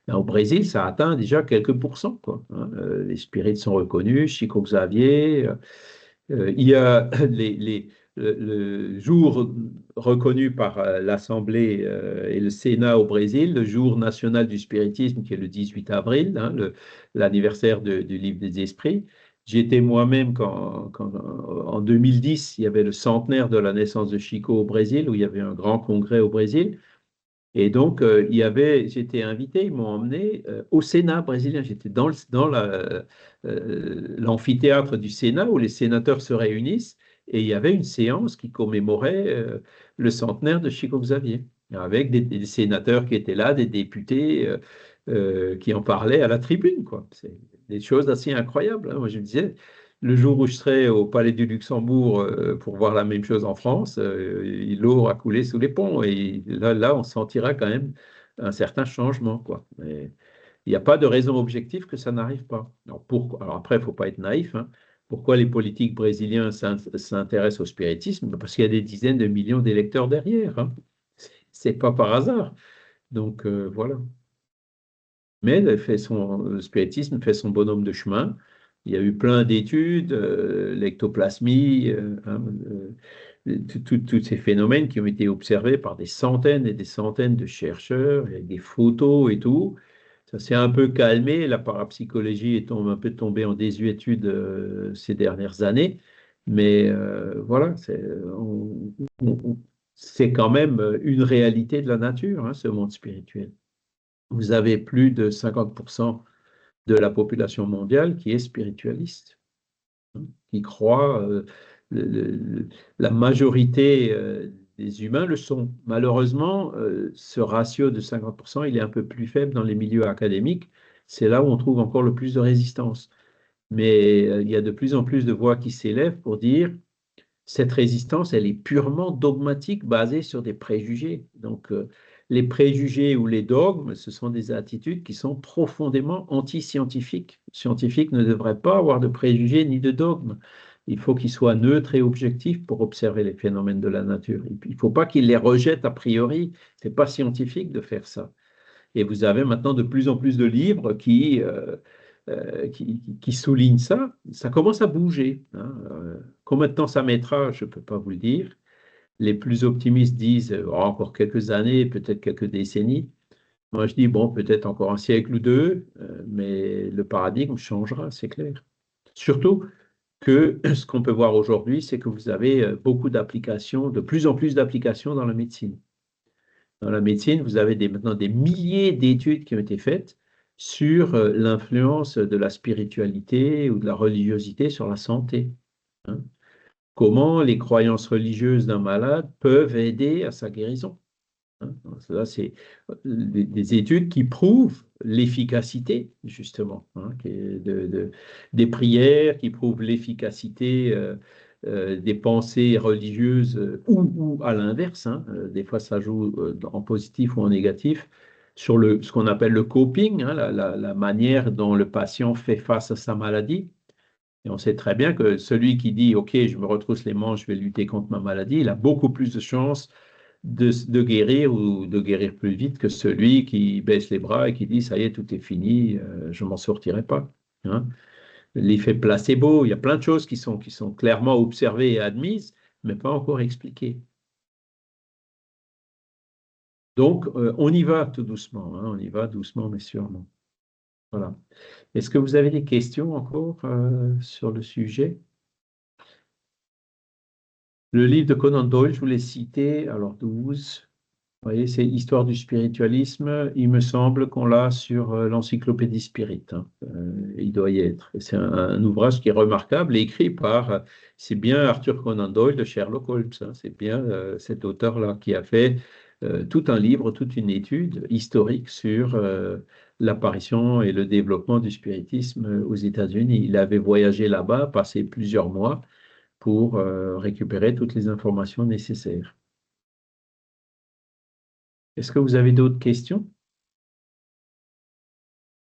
ben, au Brésil, ça atteint déjà quelques pourcents, quoi, hein. Les spirites sont reconnus, Chico Xavier. Il y a le jour reconnu par l'Assemblée et le Sénat au Brésil, le jour national du spiritisme, qui est le 18 avril, hein, l'anniversaire du livre des esprits. J'étais moi-même en 2010, il y avait le centenaire de la naissance de Chico au Brésil, où il y avait un grand congrès au Brésil. Et donc, j'étais invité, ils m'ont emmené au Sénat brésilien. J'étais dans l'amphithéâtre du Sénat où les sénateurs se réunissent et il y avait une séance qui commémorait le centenaire de Chico Xavier, avec des sénateurs qui étaient là, des députés qui en parlaient à la tribune, quoi. C'est des choses assez incroyables, hein. Moi, je me disais, le jour où je serai au Palais du Luxembourg pour voir la même chose en France, l'eau aura coulé sous les ponts et là, on sentira quand même un certain changement, quoi. Mais il n'y a pas de raison objective que ça n'arrive pas. Alors après, il ne faut pas être naïf, hein. Pourquoi les politiques brésiliens s'intéressent au spiritisme? Parce qu'il y a des dizaines de millions d'électeurs derrière, hein. C'est pas par hasard. Donc voilà. Mais le spiritisme fait son bonhomme de chemin. Il y a eu plein d'études, l'ectoplasmie, tous ces phénomènes qui ont été observés par des centaines et des centaines de chercheurs, avec des photos et tout. Ça s'est un peu calmé, la parapsychologie est un peu tombée en désuétude ces dernières années, mais voilà, c'est quand même une réalité de la nature, hein, ce monde spirituel. Vous avez plus de 50% de la population mondiale qui est spiritualiste, hein, qui croit, la majorité des humains le sont. Malheureusement, ce ratio de 50%, il est un peu plus faible dans les milieux académiques. C'est là où on trouve encore le plus de résistance. Mais il y a de plus en plus de voix qui s'élèvent pour dire cette résistance, elle est purement dogmatique, basée sur des préjugés. Donc, les préjugés ou les dogmes, ce sont des attitudes qui sont profondément anti-scientifiques. Les scientifiques ne devraient pas avoir de préjugés ni de dogmes. Il faut qu'ils soient neutres et objectifs pour observer les phénomènes de la nature. Il ne faut pas qu'ils les rejettent a priori. Ce n'est pas scientifique de faire ça. Et vous avez maintenant de plus en plus de livres qui soulignent ça. Ça commence à bouger, hein. Combien de temps ça mettra, je ne peux pas vous le dire. Les plus optimistes disent encore quelques années, peut-être quelques décennies. Moi, je dis, bon, peut-être encore un siècle ou deux, mais le paradigme changera, c'est clair. Surtout que ce qu'on peut voir aujourd'hui, c'est que vous avez beaucoup d'applications, de plus en plus d'applications dans la médecine. Dans la médecine, vous avez maintenant des milliers d'études qui ont été faites sur l'influence de la spiritualité ou de la religiosité sur la santé, hein. Comment les croyances religieuses d'un malade peuvent aider à sa guérison, hein. Là, c'est des études qui prouvent l'efficacité, justement, hein, des prières, qui prouvent l'efficacité des pensées religieuses ou à l'inverse, hein, des fois ça joue en positif ou en négatif, sur ce qu'on appelle le coping, hein, la manière dont le patient fait face à sa maladie. Et on sait très bien que celui qui dit « Ok, je me retrousse les manches, je vais lutter contre ma maladie », il a beaucoup plus de chances de guérir ou de guérir plus vite que celui qui baisse les bras et qui dit « Ça y est, tout est fini, je ne m'en sortirai pas, hein ». L'effet placebo, il y a plein de choses qui sont clairement observées et admises, mais pas encore expliquées. Donc, on y va tout doucement, hein, on y va doucement mais sûrement. Voilà. Est-ce que vous avez des questions encore sur le sujet? Le livre de Conan Doyle, je vous l'ai cité, alors 12. Vous voyez, c'est Histoire du spiritisme. Il me semble qu'on l'a sur l'encyclopédie Spirit, hein. Il doit y être. C'est un ouvrage qui est remarquable et écrit par, c'est bien Arthur Conan Doyle de Sherlock Holmes, hein. C'est bien cet auteur-là qui a fait tout un livre, toute une étude historique sur l'apparition et le développement du spiritisme aux États-Unis. Il avait voyagé là-bas, passé plusieurs mois pour récupérer toutes les informations nécessaires. Est-ce que vous avez d'autres questions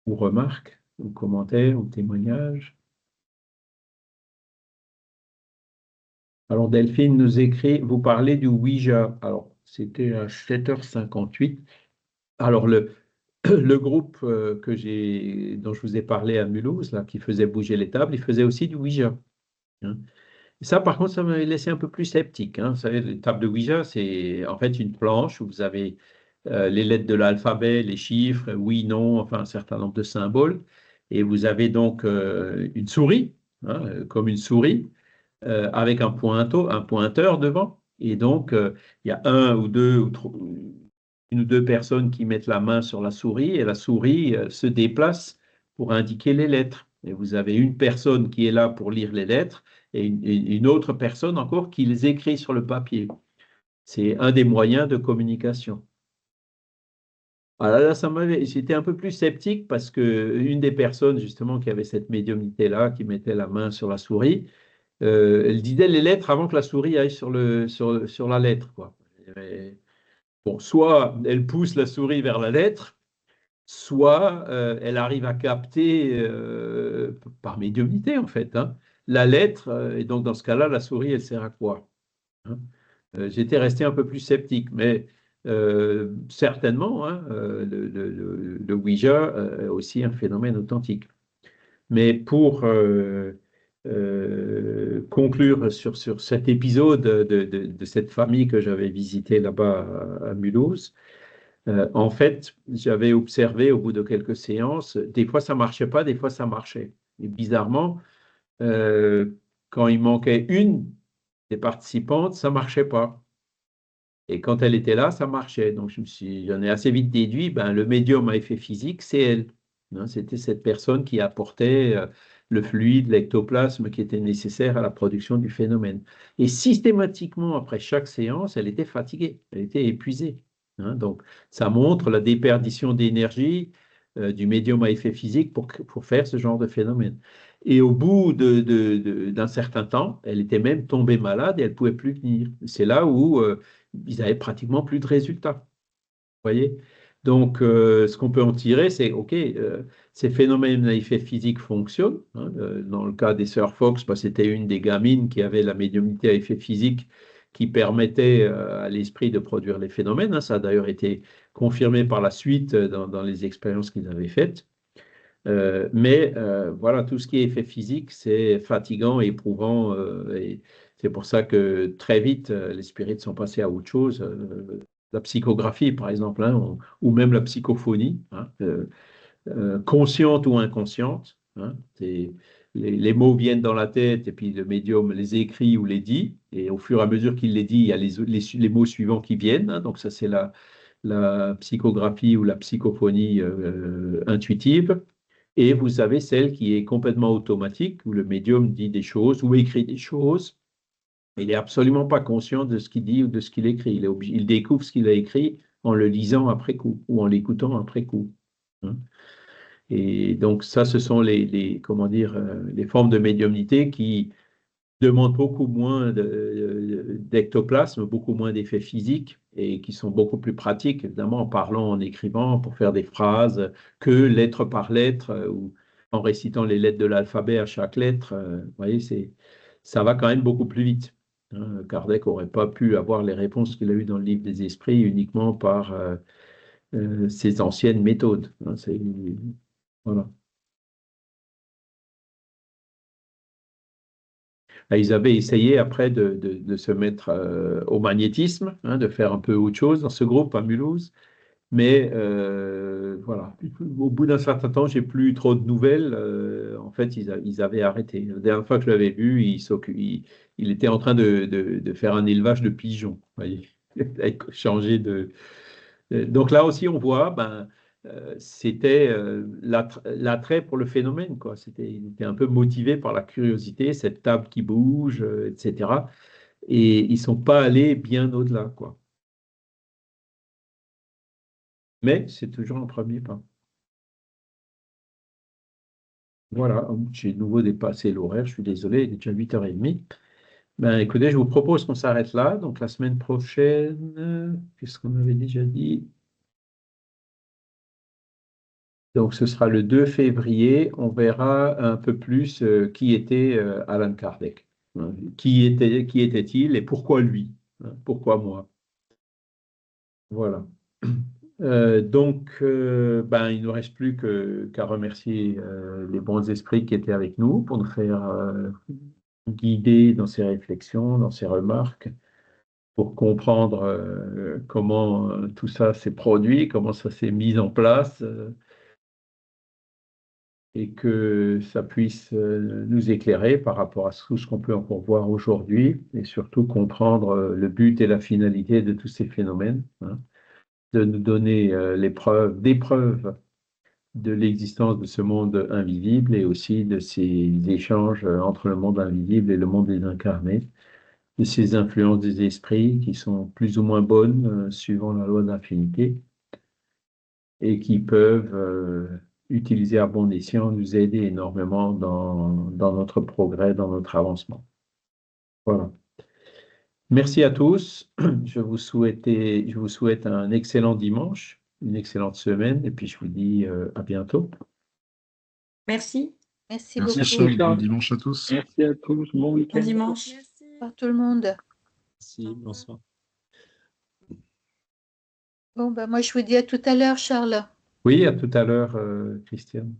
ou remarques, ou commentaires, ou témoignages? Alors Delphine nous écrit, vous parlez du Ouija. Alors c'était à 7h58. Alors le groupe dont je vous ai parlé à Mulhouse, là, qui faisait bouger les tables, il faisait aussi du Ouija, hein. Et ça, par contre, ça m'avait laissé un peu plus sceptique, hein. Vous savez, les tables de Ouija, c'est en fait une planche où vous avez les lettres de l'alphabet, les chiffres, oui, non, enfin un certain nombre de symboles. Et vous avez donc une souris, hein, comme une souris, avec un pointeur devant. Et donc, il y a une ou deux personnes qui mettent la main sur la souris et la souris se déplace pour indiquer les lettres. Et vous avez une personne qui est là pour lire les lettres et une autre personne encore qui les écrit sur le papier. C'est un des moyens de communication. Alors là, j'étais un peu plus sceptique parce que une des personnes justement qui avait cette médiumnité-là, qui mettait la main sur la souris, elle disait les lettres avant que la souris aille sur la lettre, quoi. Et, bon, soit elle pousse la souris vers la lettre, soit elle arrive à capter par médiumnité en fait, hein, la lettre, et donc dans ce cas-là, la souris, elle sert à quoi? Hein. J'étais resté un peu plus sceptique, mais certainement, hein, le Ouija est aussi un phénomène authentique. Mais pour conclure sur cet épisode de cette famille que j'avais visitée là-bas à Mulhouse, en fait, j'avais observé au bout de quelques séances, des fois ça marchait pas, des fois ça marchait. Et bizarrement, euh, quand il manquait une des participantes, ça marchait pas. Et quand elle était là, ça marchait. Donc j'en ai assez vite déduit, ben, le médium à effet physique, c'est elle. Hein, c'était cette personne qui apportait le fluide, l'ectoplasme qui était nécessaire à la production du phénomène. Et systématiquement, après chaque séance, elle était fatiguée, elle était épuisée. Hein, donc ça montre la déperdition d'énergie du médium à effet physique pour faire ce genre de phénomène. Et au bout d'un certain temps, elle était même tombée malade et elle ne pouvait plus tenir. C'est là où ils n'avaient pratiquement plus de résultats. Vous voyez? Donc, ce qu'on peut en tirer, c'est, OK, ces phénomènes à effet physique fonctionnent. Hein. Dans le cas des sœurs Fox, bah, c'était une des gamines qui avait la médiumnité à effet physique qui permettait à l'esprit de produire les phénomènes. Hein. Ça a d'ailleurs été confirmé par la suite dans les expériences qu'ils avaient faites. Mais voilà, tout ce qui est effet physique, c'est fatigant et éprouvant. Et c'est pour ça que très vite, les spirites sont passés à autre chose. La psychographie, par exemple, hein, ou même la psychophonie, hein, consciente ou inconsciente. Hein, les mots viennent dans la tête et puis le médium les écrit ou les dit. Et au fur et à mesure qu'il les dit, il y a les mots suivants qui viennent. Hein, donc ça, c'est la psychographie ou la psychophonie intuitive. Et vous avez celle qui est complètement automatique, où le médium dit des choses ou écrit des choses. Il n'est absolument pas conscient de ce qu'il dit ou de ce qu'il écrit. Il découvre ce qu'il a écrit en le lisant après coup ou en l'écoutant après coup. Hein. Et donc ça, ce sont comment dire, les formes de médiumnité qui demandent beaucoup moins d'ectoplasme, beaucoup moins d'effets physiques et qui sont beaucoup plus pratiques, évidemment, en parlant, en écrivant, pour faire des phrases que lettre par lettre ou en récitant les lettres de l'alphabet à chaque lettre. Vous voyez, ça va quand même beaucoup plus vite. Hein. Kardec n'aurait pas pu avoir les réponses qu'il a eues dans le livre des esprits uniquement par ses anciennes méthodes. Hein. Voilà. Ils avaient essayé après de se mettre au magnétisme, hein, de faire un peu autre chose dans ce groupe à Mulhouse. Mais voilà, au bout d'un certain temps, j'ai plus trop de nouvelles. En fait, ils avaient arrêté. La dernière fois que je l'avais vu, il était en train de faire un élevage de pigeons. Vous voyez, changer de. Donc là aussi, on voit, ben, c'était l'attrait pour le phénomène, quoi. Il était un peu motivé par la curiosité, cette table qui bouge, etc. Et ils sont pas allés bien au-delà, quoi. Mais c'est toujours un premier pas. Voilà, j'ai de nouveau dépassé l'horaire, je suis désolé, il est déjà 8h30. Ben, écoutez, je vous propose qu'on s'arrête là. Donc la semaine prochaine, qu'est-ce qu'on avait déjà dit? Donc ce sera le 2 février, on verra un peu plus qui était Alan Kardec. Hein. Qui était-il et pourquoi lui? Hein, pourquoi moi? Voilà. Ben, il ne nous reste plus qu'à remercier les bons esprits qui étaient avec nous pour nous faire guider dans ces réflexions, dans ces remarques, pour comprendre comment tout ça s'est produit, comment ça s'est mis en place, et que ça puisse nous éclairer par rapport à tout ce qu'on peut encore voir aujourd'hui, et surtout comprendre le but et la finalité de tous ces phénomènes, hein, de nous donner des preuves de l'existence de ce monde invisible et aussi de ces échanges entre le monde invisible et le monde des incarnés, de ces influences des esprits qui sont plus ou moins bonnes suivant la loi d'infinité. et qui peuvent utiliser à bon escient, nous aider énormément dans notre progrès, dans notre avancement. Voilà. Merci à tous. Je vous souhaite un excellent dimanche, une excellente semaine, et puis je vous dis à bientôt. Merci. Merci Merci beaucoup. Charles, bon Charles. dimanche à tous. Merci à tous. Bon Bon week-end. dimanche. Merci. Au revoir tout le monde. Merci, bonsoir. Bon, ben, moi, je vous dis à tout à l'heure, Charles. Oui, à tout à l'heure, Christiane.